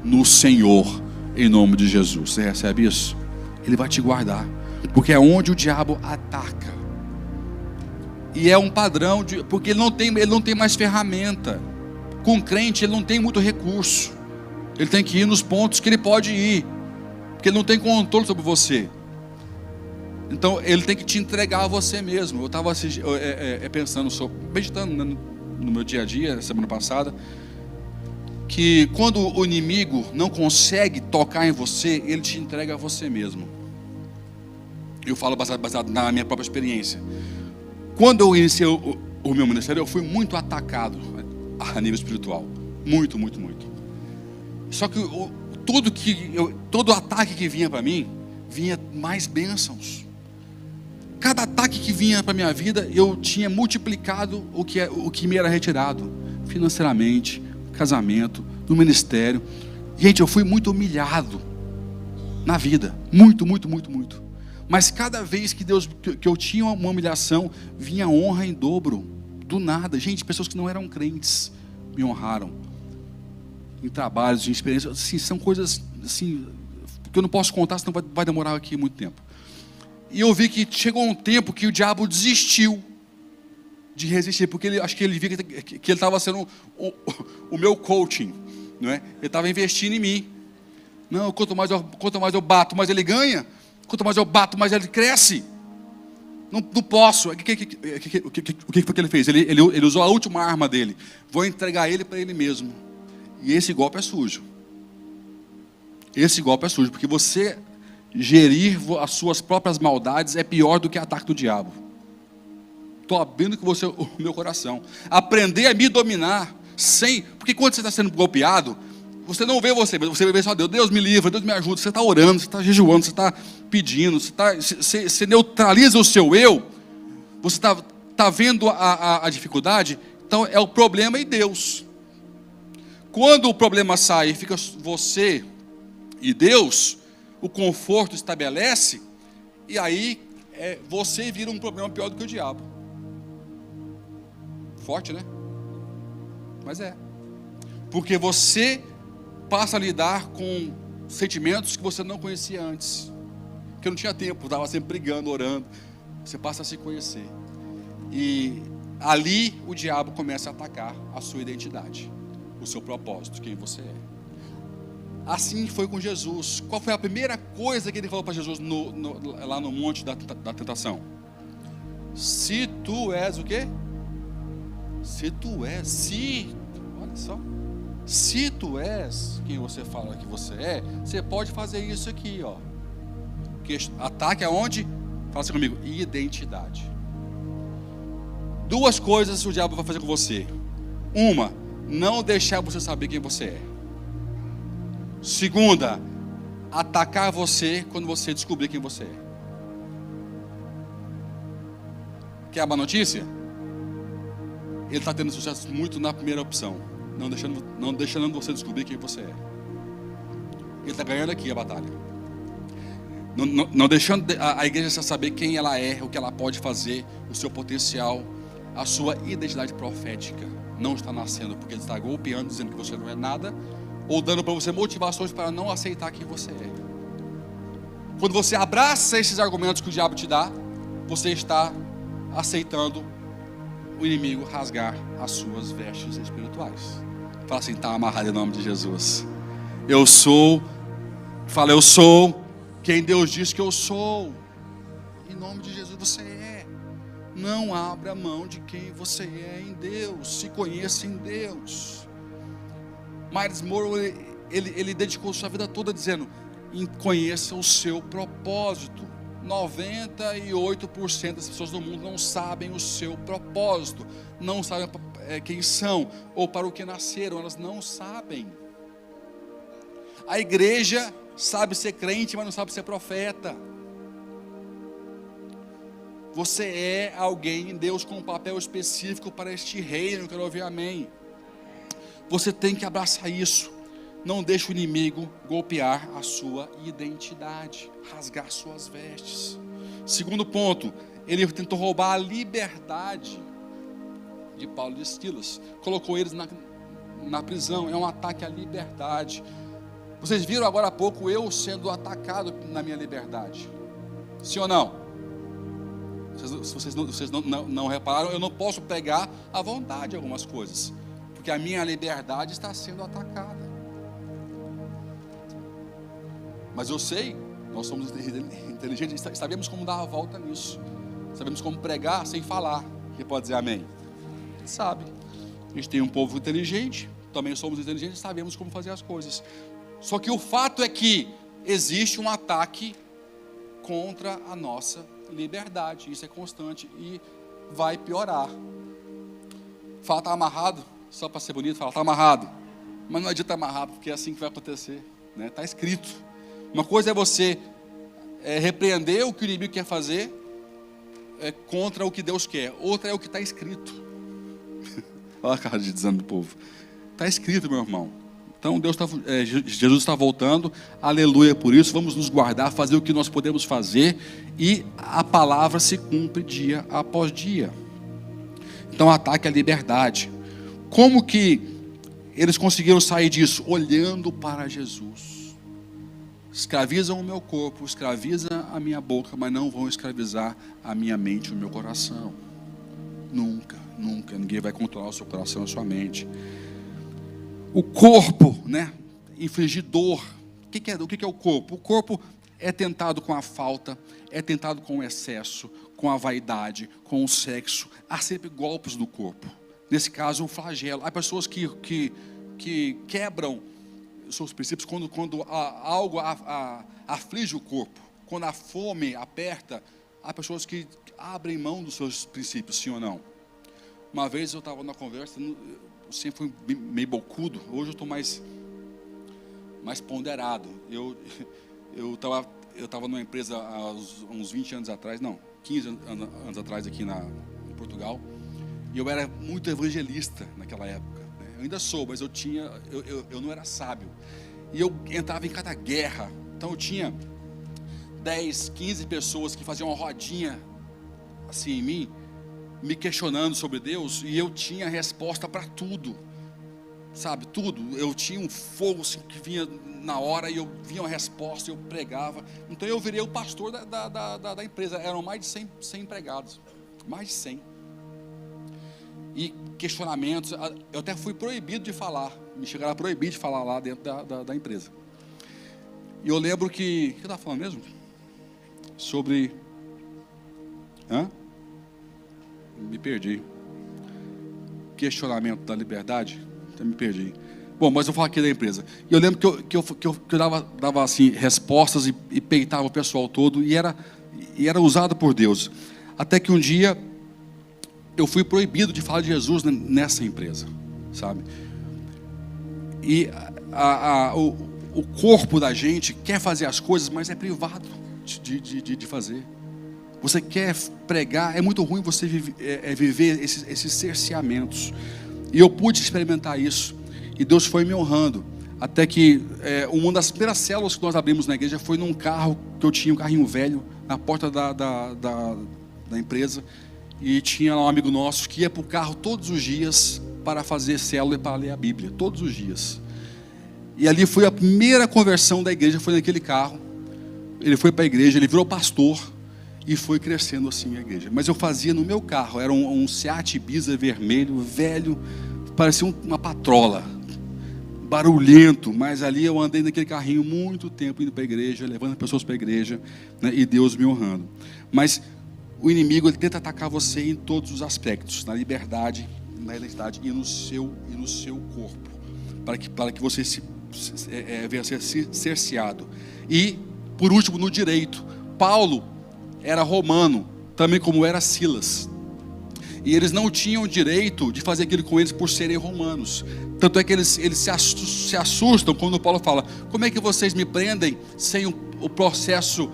no Senhor, em nome de Jesus. Você recebe isso? Ele vai te guardar, porque é onde o diabo ataca. E é um padrão, porque ele não tem mais ferramenta. Com o crente, ele não tem muito recurso. Ele tem que ir nos pontos que ele pode ir, porque ele não tem controle sobre você. Então, ele tem que te entregar a você mesmo. Eu estava pensando, meditando no meu dia a dia, semana passada, que quando o inimigo não consegue tocar em você, ele te entrega a você mesmo. Eu falo baseado na minha própria experiência. Quando eu iniciei o meu ministério, eu fui muito atacado a nível espiritual. Muito, muito, muito. Só que todo ataque que vinha para mim, vinha mais bênçãos. Cada ataque que vinha para a minha vida, eu tinha multiplicado o que me era retirado. Financeiramente, casamento, no ministério. Gente, eu fui muito humilhado na vida. Muito, muito, muito, muito. Mas cada vez que eu tinha uma humilhação, vinha honra em dobro, do nada. Gente, pessoas que não eram crentes me honraram. Em trabalhos, em experiências, assim, são coisas assim, que eu não posso contar, senão vai demorar aqui muito tempo. E eu vi que chegou um tempo que o diabo desistiu de resistir, porque acho que ele via que ele estava sendo o meu coaching, não é? Ele estava investindo em mim. Não, quanto mais eu bato, mais ele ganha. Quanto mais eu bato, mais ele cresce. Não posso. O que foi que ele fez? Ele usou a última arma dele. Vou entregar ele para ele mesmo. E esse golpe é sujo. Esse golpe é sujo, porque você gerir as suas próprias maldades é pior do que o ataque do diabo. Estou abrindo com você o meu coração. Aprender a me dominar porque quando você está sendo golpeado, você não vê você vê só Deus. Deus me livra, Deus me ajuda. Você está orando, você está jejuando, você está pedindo, você neutraliza o seu eu. Você está vendo a dificuldade. Então é o problema e Deus. Quando o problema sai e fica você e Deus, o conforto estabelece, e aí você vira um problema pior do que o diabo. Forte, né? Mas porque você passa a lidar com sentimentos que você não conhecia antes, que não tinha tempo, estava sempre brigando, orando. Você passa a se conhecer, e ali o diabo começa a atacar a sua identidade, o seu propósito, quem você é. Assim foi com Jesus. Qual foi a primeira coisa que ele falou para Jesus lá no monte da tentação? Se tu és o quê? Olha só. Se tu és quem você fala que você é, você pode fazer isso aqui, ó. Ataque aonde? Fala assim comigo: identidade. 2 coisas o diabo vai fazer com você. Uma, não deixar você saber quem você é. Segunda, atacar você quando você descobrir quem você é. Quer a má notícia? Ele está tendo sucesso muito na primeira opção, não deixando você descobrir quem você é. Ele está ganhando aqui a batalha. Não deixando a igreja saber quem ela é, o que ela pode fazer, o seu potencial, a sua identidade profética não está nascendo, porque ele está golpeando, dizendo que você não é nada, ou dando para você motivações para não aceitar quem você é. Quando você abraça esses argumentos que o diabo te dá, você está aceitando o inimigo rasgar as suas vestes espirituais. Fala assim, está amarrado em nome de Jesus. Eu sou quem Deus diz que eu sou. Em nome de Jesus você é. Não abra mão de quem você é em Deus. Se conheça em Deus. Myles Munroe, ele dedicou sua vida toda dizendo, conheça o seu propósito. 98% das pessoas do mundo não sabem o seu propósito, não sabem quem são ou para o que nasceram, elas não sabem. A igreja sabe ser crente, mas não sabe ser profeta. Você é alguém em Deus com um papel específico para este reino. Eu quero ouvir amém. Você tem que abraçar isso. Não deixe o inimigo golpear a sua identidade, rasgar suas vestes. Segundo ponto, ele tentou roubar a liberdade de Paulo e de Silas. Colocou eles na prisão. É um ataque à liberdade. Vocês viram agora há pouco eu sendo atacado na minha liberdade. Sim ou não? Se vocês não repararam, eu não posso pregar à vontade algumas coisas, porque a minha liberdade está sendo atacada. Mas eu sei, nós somos inteligentes, sabemos como dar a volta nisso. Sabemos como pregar sem falar. Quem pode dizer amém? A gente sabe. A gente tem um povo inteligente, também somos inteligentes, sabemos como fazer as coisas. Só que o fato é que existe um ataque contra a nossa liberdade. Isso é constante e vai piorar. Fala, está amarrado, só para ser bonito, fala, está amarrado. Mas não adianta amarrar, porque é assim que vai acontecer. Está escrito. Uma coisa é você repreender o que o inimigo quer fazer contra o que Deus quer. Outra é o que está escrito. Olha a cara de desânimo do povo. Está escrito, meu irmão. Então Jesus está voltando. Aleluia por isso. Vamos nos guardar, fazer o que nós podemos fazer. E a palavra se cumpre dia após dia. Então ataque à liberdade. Como que eles conseguiram sair disso? Olhando para Jesus. Escravizam o meu corpo, escravizam a minha boca, mas não vão escravizar a minha mente e o meu coração. Nunca, nunca. Ninguém vai controlar o seu coração e a sua mente. O corpo, infligir dor. O que é o corpo? O corpo é tentado com a falta, é tentado com o excesso, com a vaidade, com o sexo. Há sempre golpes no corpo. Nesse caso, o flagelo. Há pessoas que quebram seus princípios quando algo aflige o corpo, quando a fome aperta. Há pessoas que abrem mão dos seus princípios, sim ou não? Uma vez eu estava na conversa, eu sempre fui meio bocudo, hoje eu estou mais ponderado. Eu estava numa empresa há uns 20 anos atrás, 15 anos atrás aqui em Portugal, e eu era muito evangelista naquela época. Eu ainda sou, mas eu não era sábio. E eu entrava em cada guerra. Então eu tinha 10, 15 pessoas que faziam uma rodinha assim em mim, me questionando sobre Deus, e eu tinha resposta para tudo. Sabe, tudo. Eu tinha um fogo assim, que vinha na hora, e eu vinha uma resposta, e eu pregava. Então eu virei o pastor da empresa. Eram mais de 100 empregados. Mais de 100. E questionamentos, eu até fui proibido de falar, me chegaram a proibir de falar lá dentro da empresa. E eu lembro o que eu estava falando mesmo? Sobre, me perdi, questionamento da liberdade, até me perdi. Bom, mas eu vou falar aqui da empresa. E eu lembro que eu dava assim, respostas e peitava o pessoal todo, e era usado por Deus. Até que um dia eu fui proibido de falar de Jesus nessa empresa, sabe? E o corpo da gente quer fazer as coisas, mas é privado de fazer. Você quer pregar, é muito ruim você viver esses cerceamentos. E eu pude experimentar isso, e Deus foi me honrando. Até que uma das primeiras células que nós abrimos na igreja foi num carro que eu tinha, um carrinho velho, na porta da empresa. E tinha lá um amigo nosso que ia para o carro todos os dias para fazer célula e para ler a Bíblia, todos os dias. E ali foi a primeira conversão da igreja, foi naquele carro. Ele foi para a igreja, ele virou pastor e foi crescendo assim a igreja. Mas eu fazia no meu carro, era um Seat Ibiza vermelho, velho, parecia uma patrola, barulhento, mas ali eu andei naquele carrinho muito tempo indo para a igreja, levando pessoas para a igreja, né, e Deus me honrando. Mas o inimigo, ele tenta atacar você em todos os aspectos, na liberdade, na identidade e no seu corpo, para que você venha a ser cerceado. E, por último, no direito. Paulo era romano, também como era Silas. E eles não tinham direito de fazer aquilo com eles por serem romanos. Tanto é que eles se assustam quando Paulo fala: como é que vocês me prendem sem o processo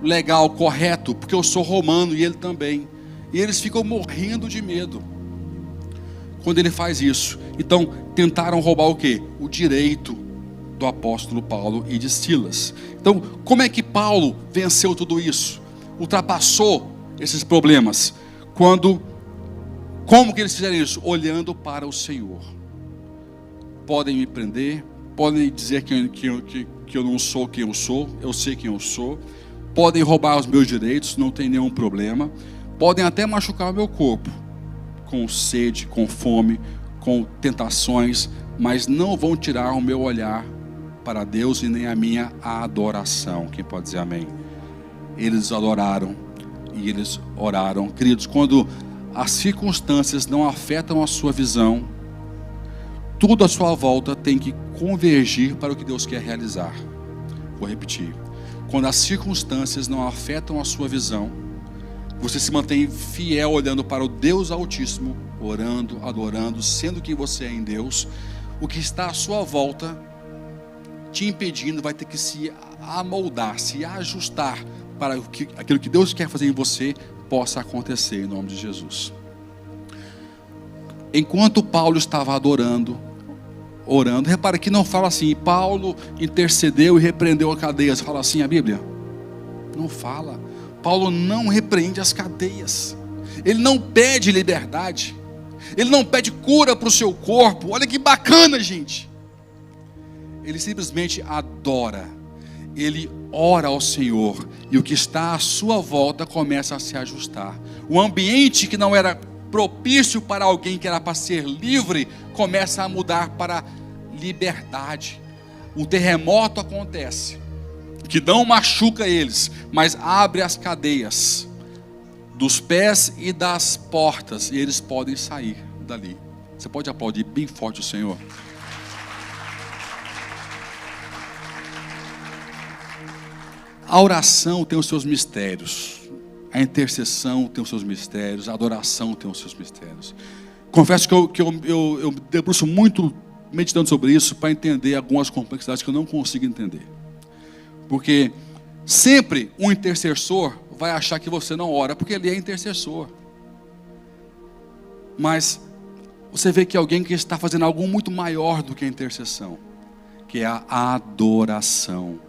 legal, correto? Porque eu sou romano e ele também. E eles ficam morrendo de medo quando ele faz isso. Então tentaram roubar o quê? O direito do apóstolo Paulo e de Silas. Então, como é que Paulo venceu tudo isso? Ultrapassou esses problemas? Como que eles fizeram isso? Olhando para o Senhor. Podem me prender, podem dizer que eu não sou quem eu sou, eu sei quem eu sou. Podem roubar os meus direitos, não tem nenhum problema. Podem até machucar o meu corpo, com sede, com fome, com tentações, mas não vão tirar o meu olhar para Deus e nem a minha adoração. Quem pode dizer amém? Eles adoraram e eles oraram. Queridos, quando as circunstâncias não afetam a sua visão, tudo à sua volta tem que convergir para o que Deus quer realizar. Vou repetir. Quando as circunstâncias não afetam a sua visão, você se mantém fiel olhando para o Deus Altíssimo, orando, adorando, sendo quem você é em Deus. O que está à sua volta te impedindo vai ter que se amoldar, se ajustar para que aquilo que Deus quer fazer em você possa acontecer em nome de Jesus. Enquanto Paulo estava adorando, orando, repara que não fala assim: Paulo intercedeu e repreendeu a cadeias. Fala assim a Bíblia? Não fala. Paulo não repreende as cadeias. Ele não pede liberdade. Ele não pede cura para o seu corpo. Olha que bacana, gente. Ele simplesmente adora. Ele ora ao Senhor. E o que está à sua volta começa a se ajustar. O ambiente que não era propício para alguém que era para ser livre, começa a mudar para liberdade. Um terremoto acontece, que não machuca eles, mas abre as cadeias dos pés e das portas, e eles podem sair dali. Você pode aplaudir bem forte o Senhor? A oração tem os seus mistérios, a intercessão tem os seus mistérios, a adoração tem os seus mistérios. Confesso que eu debruço muito meditando sobre isso para entender algumas complexidades que eu não consigo entender. Porque sempre um intercessor vai achar que você não ora, porque ele é intercessor. Mas você vê que alguém que está fazendo algo muito maior do que a intercessão, que é a adoração,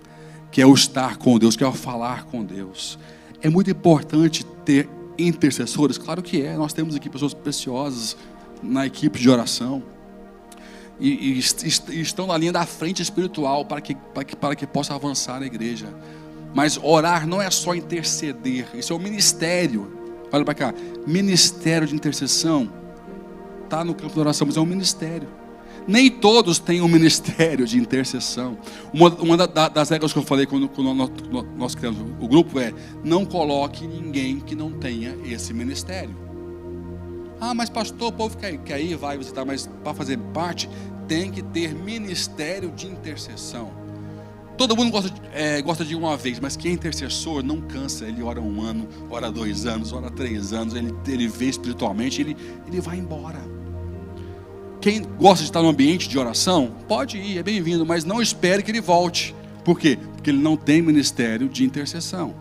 que é o estar com Deus, que é o falar com Deus. É muito importante ter intercessores, claro que é. Nós temos aqui pessoas preciosas na equipe de oração e estão na linha da frente espiritual para que possa avançar a igreja. Mas orar não é só interceder, isso é um ministério. Olha para cá, ministério de intercessão está no campo da oração, mas é um ministério. Nem todos têm um ministério de intercessão. Uma das regras que eu falei quando nós criamos o grupo é: não coloque ninguém que não tenha esse ministério. Ah, mas pastor, o povo quer ir, vai visitar, mas para fazer parte tem que ter ministério de intercessão. Todo mundo gosta de uma vez, mas quem é intercessor não cansa. Ele ora 1 ano, ora 2 anos, ora 3 anos, ele vê espiritualmente, ele vai embora. Quem gosta de estar no ambiente de oração, pode ir, é bem-vindo, mas não espere que ele volte. Por quê? Porque ele não tem ministério de intercessão.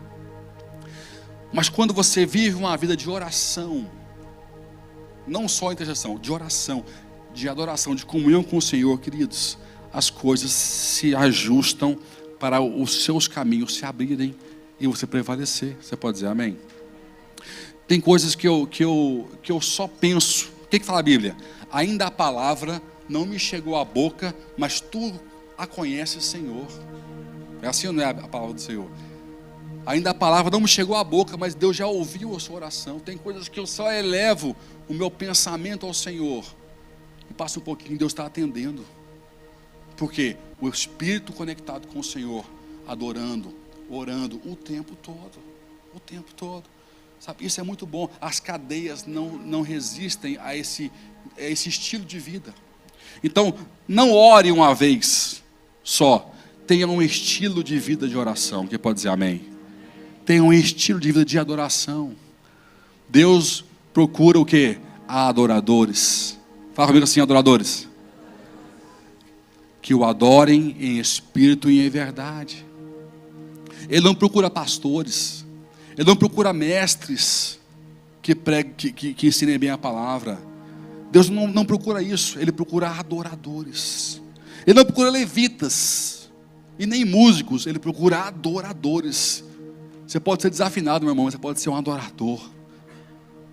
Mas quando você vive uma vida de oração, não só intercessão, de oração, de adoração, de comunhão com o Senhor, queridos, as coisas se ajustam para os seus caminhos se abrirem e você prevalecer. Você pode dizer amém? Tem coisas que eu só penso. O que fala a Bíblia? Ainda a palavra não me chegou à boca, mas tu a conheces, Senhor. É assim ou não é a palavra do Senhor? Ainda a palavra não me chegou à boca, mas Deus já ouviu a sua oração. Tem coisas que eu só elevo o meu pensamento ao Senhor. E passa um pouquinho, Deus está atendendo. Por quê? O espírito conectado com o Senhor, adorando, orando o tempo todo. O tempo todo. Sabe, isso é muito bom. As cadeias não resistem a esse estilo de vida. Então, não ore uma vez só. Tenha um estilo de vida de oração. Quem pode dizer amém? Tenha um estilo de vida de adoração. Deus procura o quê? Adoradores. Fala comigo assim, adoradores. Que o adorem em espírito e em verdade. Ele não procura pastores. Ele não procura mestres que preguem, que ensinem bem a palavra. Deus não procura isso. Ele procura adoradores. Ele não procura levitas e nem músicos. Ele procura adoradores. Você pode ser desafinado, meu irmão, mas você pode ser um adorador.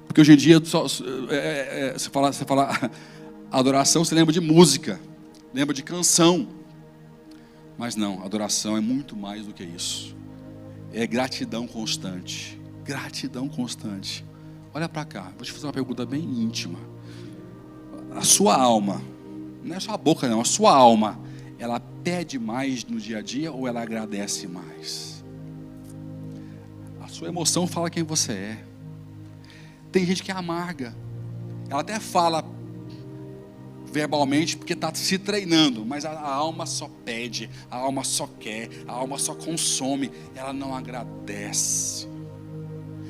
Porque hoje em dia você fala adoração, você lembra de música, lembra de canção. Mas não, adoração é muito mais do que isso. É gratidão constante. Gratidão constante. Olha para cá, vou te fazer uma pergunta bem íntima. A sua alma, não é só a boca não, a sua alma, ela pede mais no dia a dia ou ela agradece mais? A sua emoção fala quem você é. Tem gente que é amarga. Ela até fala verbalmente porque está se treinando, mas a alma só pede, a alma só quer, a alma só consome. Ela não agradece,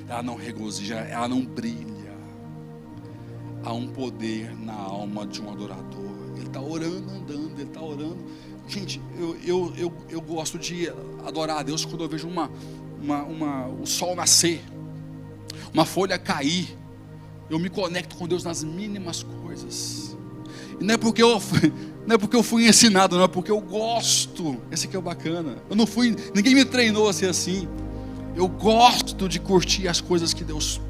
ela não regozija, ela não brilha. Há um poder na alma de um adorador. Ele está orando, andando, ele está orando. Gente, eu gosto de adorar a Deus quando eu vejo o sol nascer, uma folha cair. Eu me conecto com Deus nas mínimas coisas. E não é porque eu fui ensinado, não, é porque eu gosto. Esse aqui é o bacana. Ninguém me treinou a ser assim. Eu gosto de curtir as coisas que Deus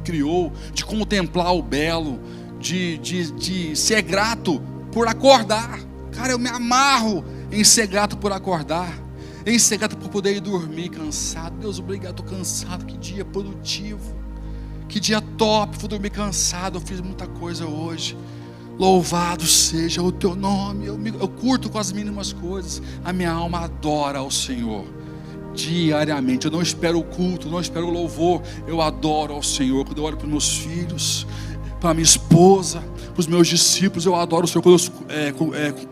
criou, de contemplar o belo, de ser grato por acordar. Cara, eu me amarro em ser grato por acordar, em ser grato por poder ir dormir cansado. Deus, obrigado, estou cansado. Que dia produtivo, que dia top. Fui dormir cansado, eu fiz muita coisa hoje. Louvado seja o teu nome. Eu curto com as mínimas coisas. A minha alma adora ao Senhor diariamente. Eu não espero o culto, não espero o louvor. Eu adoro ao Senhor. Quando eu olho para os meus filhos, para a minha esposa, para os meus discípulos, eu adoro o Senhor.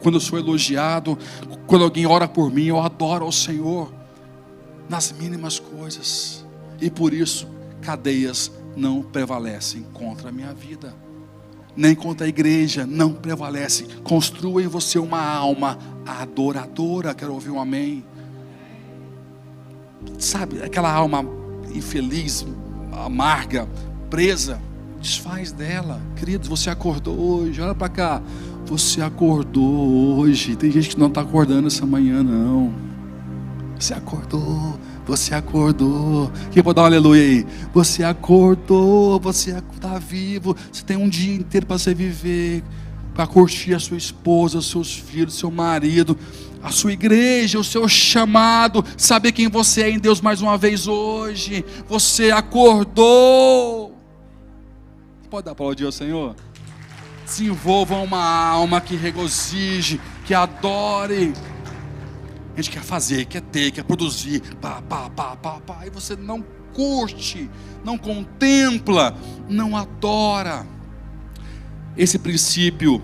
Quando eu sou elogiado, quando alguém ora por mim, eu adoro ao Senhor nas mínimas coisas. E por isso, cadeias não prevalecem contra a minha vida, nem contra a igreja, não prevalece. Construa em você uma alma adoradora. Quero ouvir um amém. Sabe, aquela alma infeliz, amarga, presa, desfaz dela. Queridos, você acordou hoje. Olha para cá, você acordou hoje. Tem gente que não está acordando essa manhã não. Você acordou. Você acordou. Quem pode dar um aleluia aí? Você acordou. Você está vivo. Você tem um dia inteiro para você viver, para curtir a sua esposa, os seus filhos, seu marido, a sua igreja, o seu chamado, saber quem você é em Deus mais uma vez hoje. Você acordou. Pode dar aplaudir ao Senhor? Desenvolva uma alma que regozije, que adore. A gente quer fazer, quer ter, quer produzir, e você não curte, não contempla, não adora. Esse princípio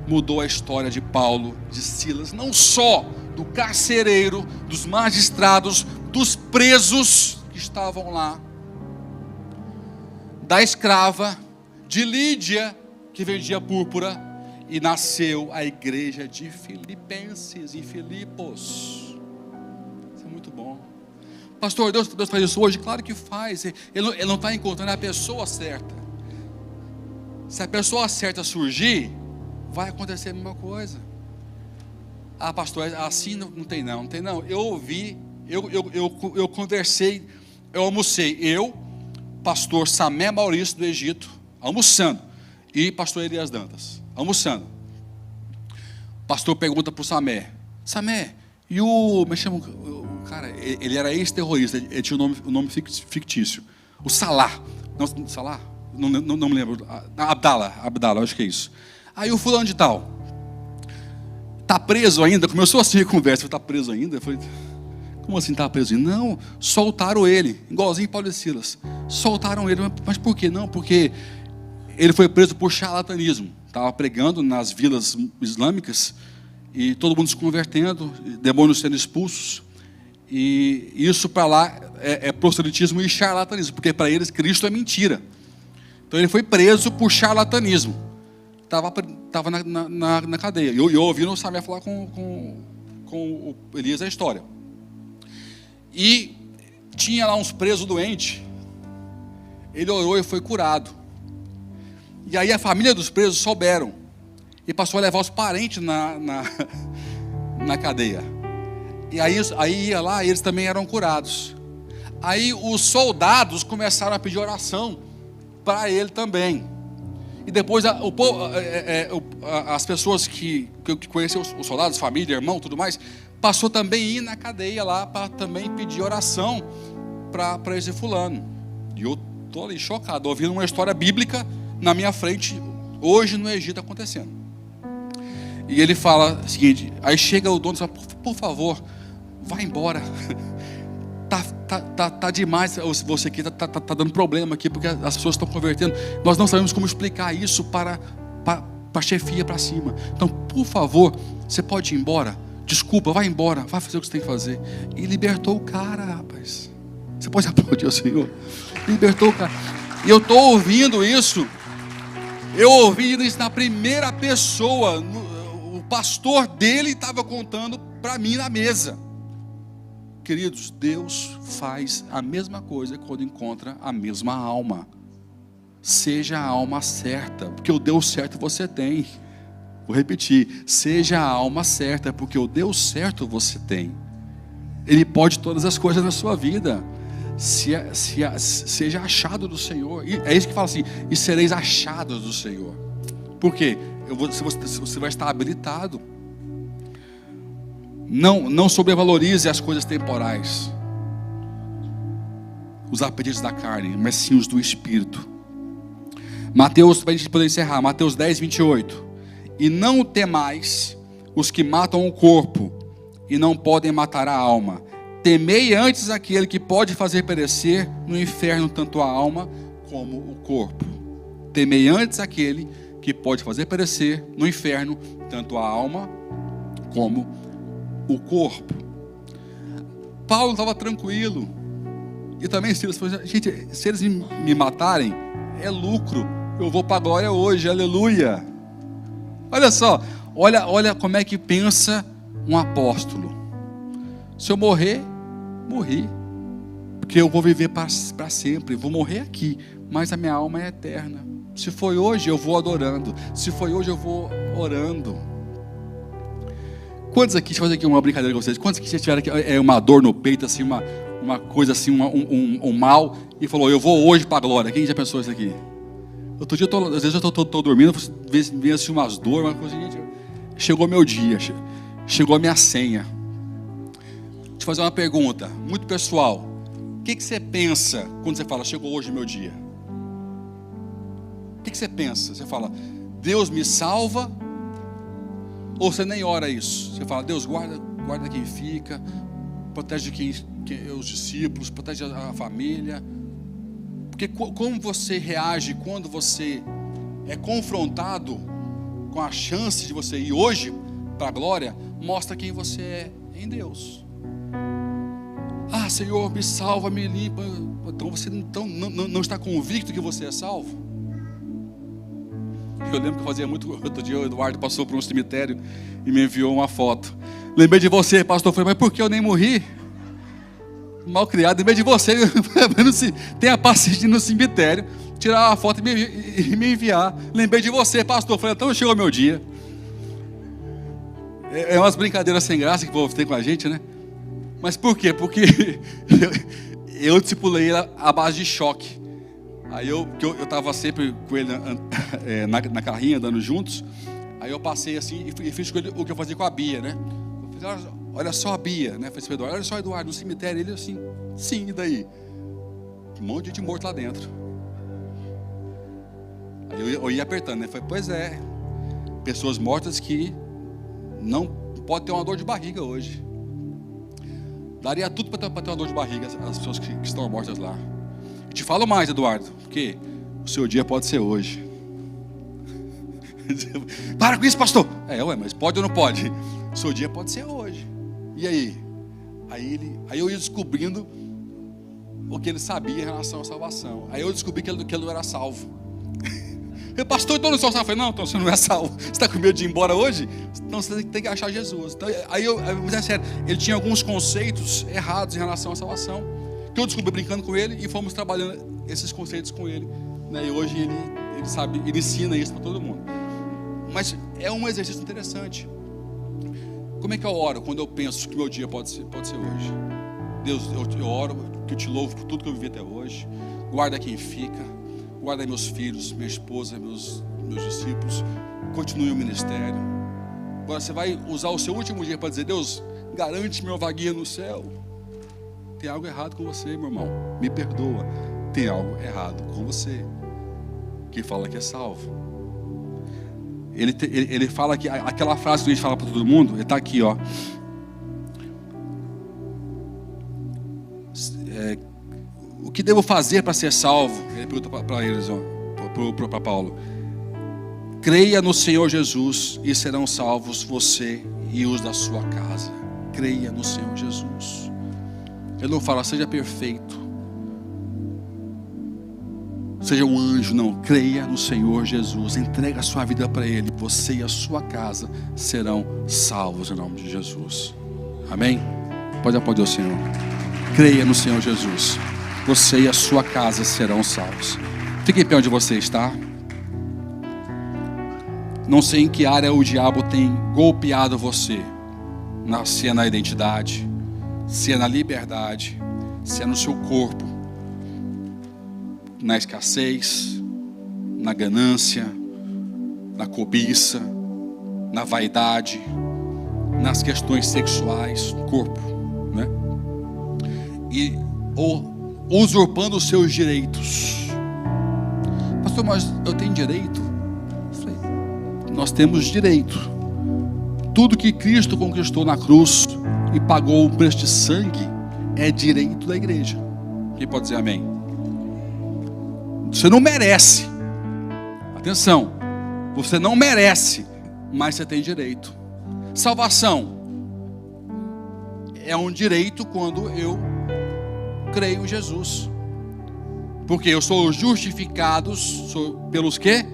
mudou a história de Paulo, de Silas, não só do carcereiro, dos magistrados, dos presos que estavam lá, da escrava, de Lídia, que vendia púrpura. E nasceu a igreja de Filipenses, em Filipos. Isso é muito bom. Pastor, Deus faz isso hoje? Claro que faz. Ele não está encontrando a pessoa certa. Se a pessoa certa surgir, vai acontecer a mesma coisa. Ah, pastor, assim não tem não. Não tem não. Eu ouvi, eu conversei, eu almocei. Eu, pastor Samé Maurício do Egito, almoçando. E pastor Elias Dantas, almoçando. O pastor pergunta para o Samé: Samé, e o... Me chama, o cara, ele era ex-terrorista, ele tinha um nome fictício. O Salah. Não, Salah? Não me lembro. Abdala, acho que é isso. Aí o fulano de tal está preso ainda. Começou assim a conversa: está preso ainda? Eu falei: como assim está preso ainda? Não, soltaram ele, igualzinho Paulo e Silas. Soltaram ele, mas por quê? Não, porque ele foi preso por charlatanismo. Estava pregando nas vilas islâmicas e todo mundo se convertendo, demônios sendo expulsos. E isso para lá é proselitismo e charlatanismo, porque para eles Cristo é mentira. Então ele foi preso por charlatanismo. Estava na cadeia. E eu ouvi o Samé falar com o Elias a história. E tinha lá uns presos doentes. Ele orou e foi curado. E aí a família dos presos souberam. E passou a levar os parentes na cadeia. E aí ia lá e eles também eram curados. Aí os soldados começaram a pedir oração para ele também. E depois as pessoas que conheciam os soldados, família, irmão, tudo mais, passou também a ir na cadeia lá para também pedir oração para esse fulano. E eu estou ali chocado, ouvindo uma história bíblica na minha frente, hoje no Egito acontecendo. E ele fala o seguinte, aí chega o dono e fala: por favor, vai embora. Tá demais você aqui, tá dando problema aqui, porque as pessoas estão convertendo. Nós não sabemos como explicar isso para a chefia para cima. Então, por favor, você pode ir embora. Desculpa, vai embora, vai fazer o que você tem que fazer. E libertou o cara, rapaz. Você pode aplaudir o Senhor? Libertou o cara. E eu estou ouvindo isso. Eu ouvi isso na primeira pessoa. O pastor dele estava contando para mim na mesa. Queridos, Deus faz a mesma coisa quando encontra a mesma alma. Seja a alma certa, porque o Deus certo você tem. Vou repetir: seja a alma certa, porque o Deus certo você tem. Ele pode todas as coisas na sua vida. Seja achado do Senhor. E é isso que fala assim: e sereis achados do Senhor. Por quê? Você vai estar habilitado. Não sobrevalorize as coisas temporais, os apetites da carne, mas sim os do Espírito. Mateus, para a gente poder encerrar, Mateus 10, 28. E não temais os que matam o corpo e não podem matar a alma. Temei antes aquele que pode fazer perecer no inferno tanto a alma como o corpo. Temei antes aquele que pode fazer perecer no inferno tanto a alma como o corpo. Paulo estava tranquilo. E também Silas falou: gente, se eles me matarem, é lucro. Eu vou para a glória hoje, aleluia. Olha só, olha como é que pensa um apóstolo. Se eu morrer, morri. Porque eu vou viver para sempre. Vou morrer aqui, mas a minha alma é eterna. Se foi hoje, eu vou adorando. Se foi hoje, eu vou orando. Quantos aqui, deixa eu fazer aqui uma brincadeira com vocês. Quantos aqui tiveram aqui, uma dor no peito, assim, uma coisa assim, um mal, e falou: eu vou hoje para a glória? Quem já pensou isso aqui? Outro dia, às vezes eu estou dormindo, vem assim umas dores, uma coisa, gente, chegou meu dia, chegou a minha senha. Deixa eu fazer uma pergunta, muito pessoal. O que você pensa quando você fala: chegou hoje meu dia? O que você pensa? Você fala: Deus me salva? Ou você nem ora isso? Você fala: Deus guarda quem fica, protege os discípulos, protege a família. Porque como você reage quando você é confrontado com a chance de você ir hoje para a glória, mostra quem você é em Deus. Ah, Senhor, me salva, me limpa. Então você não está convicto que você é salvo? Eu lembro que eu fazia muito. Outro dia o Eduardo passou por um cemitério e me enviou uma foto. Lembrei de você, pastor. Eu falei: mas por que eu nem morri? Mal criado, lembrei de você. Tenha paciência no cemitério, tirar uma foto e me enviar. Lembrei de você, pastor. Eu falei: então chegou o meu dia. É umas brincadeiras sem graça que o povo tem com a gente, né? Mas por quê? Porque eu discipulei ela à base de choque. Aí eu estava sempre com ele na carrinha, andando juntos. Aí eu passei assim e fiz com ele o que eu fazia com a Bia, né? Eu falei, olha só a Bia, né? Falei, Eduardo, olha só, Eduardo, no cemitério. Ele assim, sim, e daí? Um monte de gente morto lá dentro. Aí eu ia apertando, né? Falei, pois é, pessoas mortas que não podem ter uma dor de barriga hoje. Daria tudo para ter uma dor de barriga as pessoas que estão mortas lá. Eu te falo mais, Eduardo, porque o seu dia pode ser hoje. Para com isso, pastor. Mas pode ou não pode? O seu dia pode ser hoje. E aí? Aí eu ia descobrindo o que ele sabia em relação à salvação. Aí eu descobri que ele não era salvo. Eu, pastor, então não sou salvo. Eu falei, não, então você não é salvo. Você está com medo de ir embora hoje? Então você tem que achar Jesus. Então, mas é sério, ele tinha alguns conceitos errados em relação à salvação, que eu descobri brincando com ele e fomos trabalhando esses conceitos com ele, né? E hoje ele sabe, ele ensina isso para todo mundo. Mas é um exercício interessante. Como é que eu oro quando eu penso que meu dia pode ser hoje? Deus, eu oro, que eu te louvo por tudo que eu vivi até hoje. Guarda quem fica, guarda meus filhos, minha esposa, meus discípulos. Continue o ministério. Agora você vai usar o seu último dia para dizer, Deus, garante minha vaguinha no céu. Tem algo errado com você, meu irmão. Me perdoa. Tem algo errado com você. Que fala que é salvo. Ele fala que aquela frase que a gente fala para todo mundo, ele está aqui, ó. O que devo fazer para ser salvo? Ele pergunta para eles, para Paulo. Creia no Senhor Jesus e serão salvos você e os da sua casa. Creia no Senhor Jesus. Ele não fala, seja perfeito, seja um anjo, não. Creia no Senhor Jesus, entrega a sua vida para Ele. Você e a sua casa serão salvos em nome de Jesus. Amém? Pode aplaudir o Senhor. Creia no Senhor Jesus, você e a sua casa serão salvos. Fique em pé onde você está. Não sei em que área o diabo tem golpeado você, se é na identidade, se é na liberdade, se é no seu corpo, na escassez, na ganância, na cobiça, na vaidade, nas questões sexuais, no corpo, né? Ou usurpando os seus direitos. Pastor, mas eu tenho direito? Nós temos direito. Tudo que Cristo conquistou na cruz e pagou o preço de sangue é direito da igreja. Quem pode dizer amém? Você não merece. Atenção, você não merece, mas você tem direito. Salvação é um direito quando eu creio em Jesus. Porque eu sou justificado pelos quê?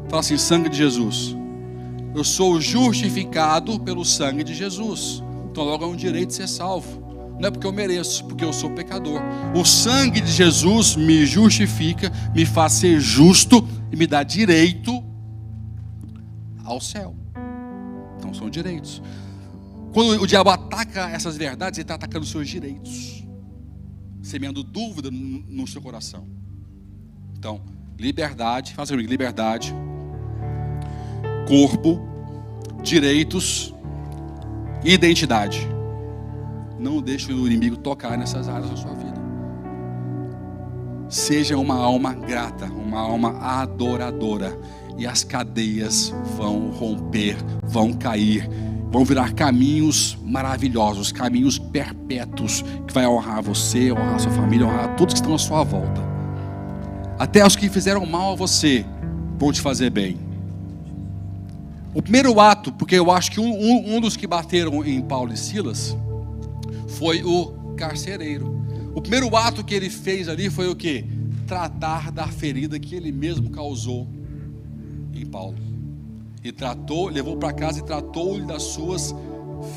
Fala assim, sangue de Jesus. Eu sou justificado pelo sangue de Jesus. Então logo é um direito de ser salvo. Não é porque eu mereço, porque eu sou pecador. O sangue de Jesus me justifica, me faz ser justo e me dá direito ao céu. Então são direitos. Quando o diabo ataca essas verdades, ele está atacando os seus direitos, semeando dúvida no seu coração. Então, liberdade, faça comigo, liberdade, corpo, direitos e identidade. Não deixe o inimigo tocar nessas áreas da sua vida. Seja uma alma grata, uma alma adoradora, e as cadeias vão romper, vão cair, vão virar caminhos maravilhosos, caminhos perpétuos, que vai honrar você, honrar a sua família, honrar todos que estão à sua volta. Até os que fizeram mal a você vão te fazer bem. O primeiro ato, porque eu acho que um dos que bateram em Paulo e Silas foi o carcereiro. O primeiro ato que ele fez ali foi o quê? Tratar da ferida que ele mesmo causou em Paulo. E levou para casa e tratou-lhe das suas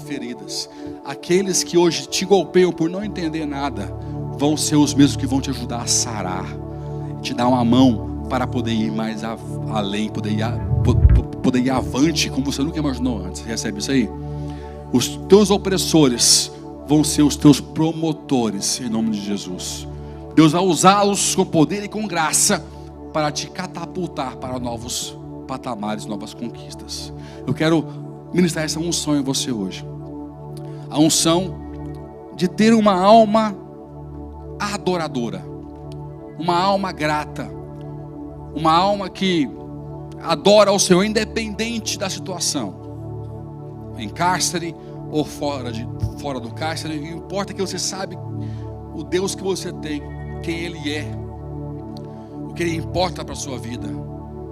feridas. Aqueles que hoje te golpeiam por não entender nada, vão ser os mesmos que vão te ajudar a sarar, te dar uma mão para poder ir mais além, poder poder ir avante como você nunca imaginou antes. Recebe isso aí? Os teus opressores vão ser os teus promotores, em nome de Jesus. Deus vai usá-los com poder e com graça para te catapultar para novos patamares, novas conquistas. Eu quero ministrar essa unção em você hoje. A unção de ter uma alma adoradora, uma alma grata, uma alma que adora ao Senhor independente da situação, em cárcere ou fora do cárcere. Não importa, que você sabe o Deus que você tem, quem Ele é, o que Ele importa para a sua vida.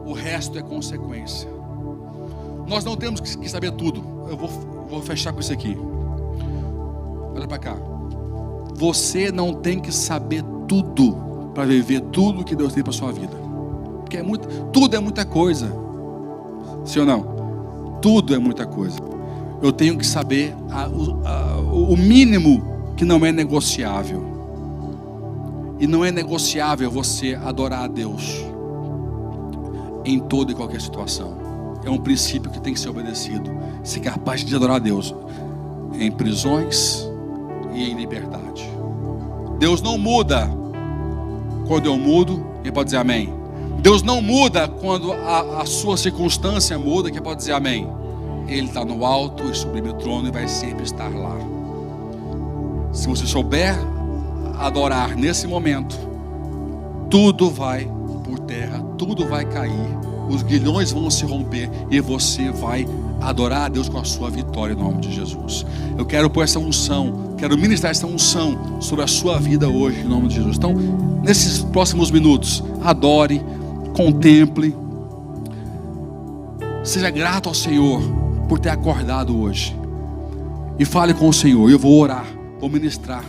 O resto é consequência. Nós não temos que saber tudo. Eu vou fechar com isso aqui. Olha para cá. Você não tem que saber tudo para viver tudo que Deus tem para a sua vida. Porque tudo é muita coisa. Sim ou não? Tudo é muita coisa. Eu tenho que saber o mínimo que não é negociável. E não é negociável você adorar a Deus em toda e qualquer situação. É um princípio que tem que ser obedecido. Ser capaz de adorar a Deus em prisões e em liberdade. Deus não muda quando eu mudo. Quem pode dizer amém? Deus não muda quando a sua circunstância muda. Quem pode dizer amém? Ele está no alto e sublime trono e vai sempre estar lá. Se você souber adorar nesse momento, tudo vai por terra, tudo vai cair, os grilhões vão se romper e você vai adorar a Deus com a sua vitória em nome de Jesus. Eu quero pôr essa unção, quero ministrar essa unção sobre a sua vida hoje em nome de Jesus. Então, nesses próximos minutos, adore, contemple, seja grato ao Senhor por ter acordado hoje e fale com o Senhor. Eu vou orar, vou ministrar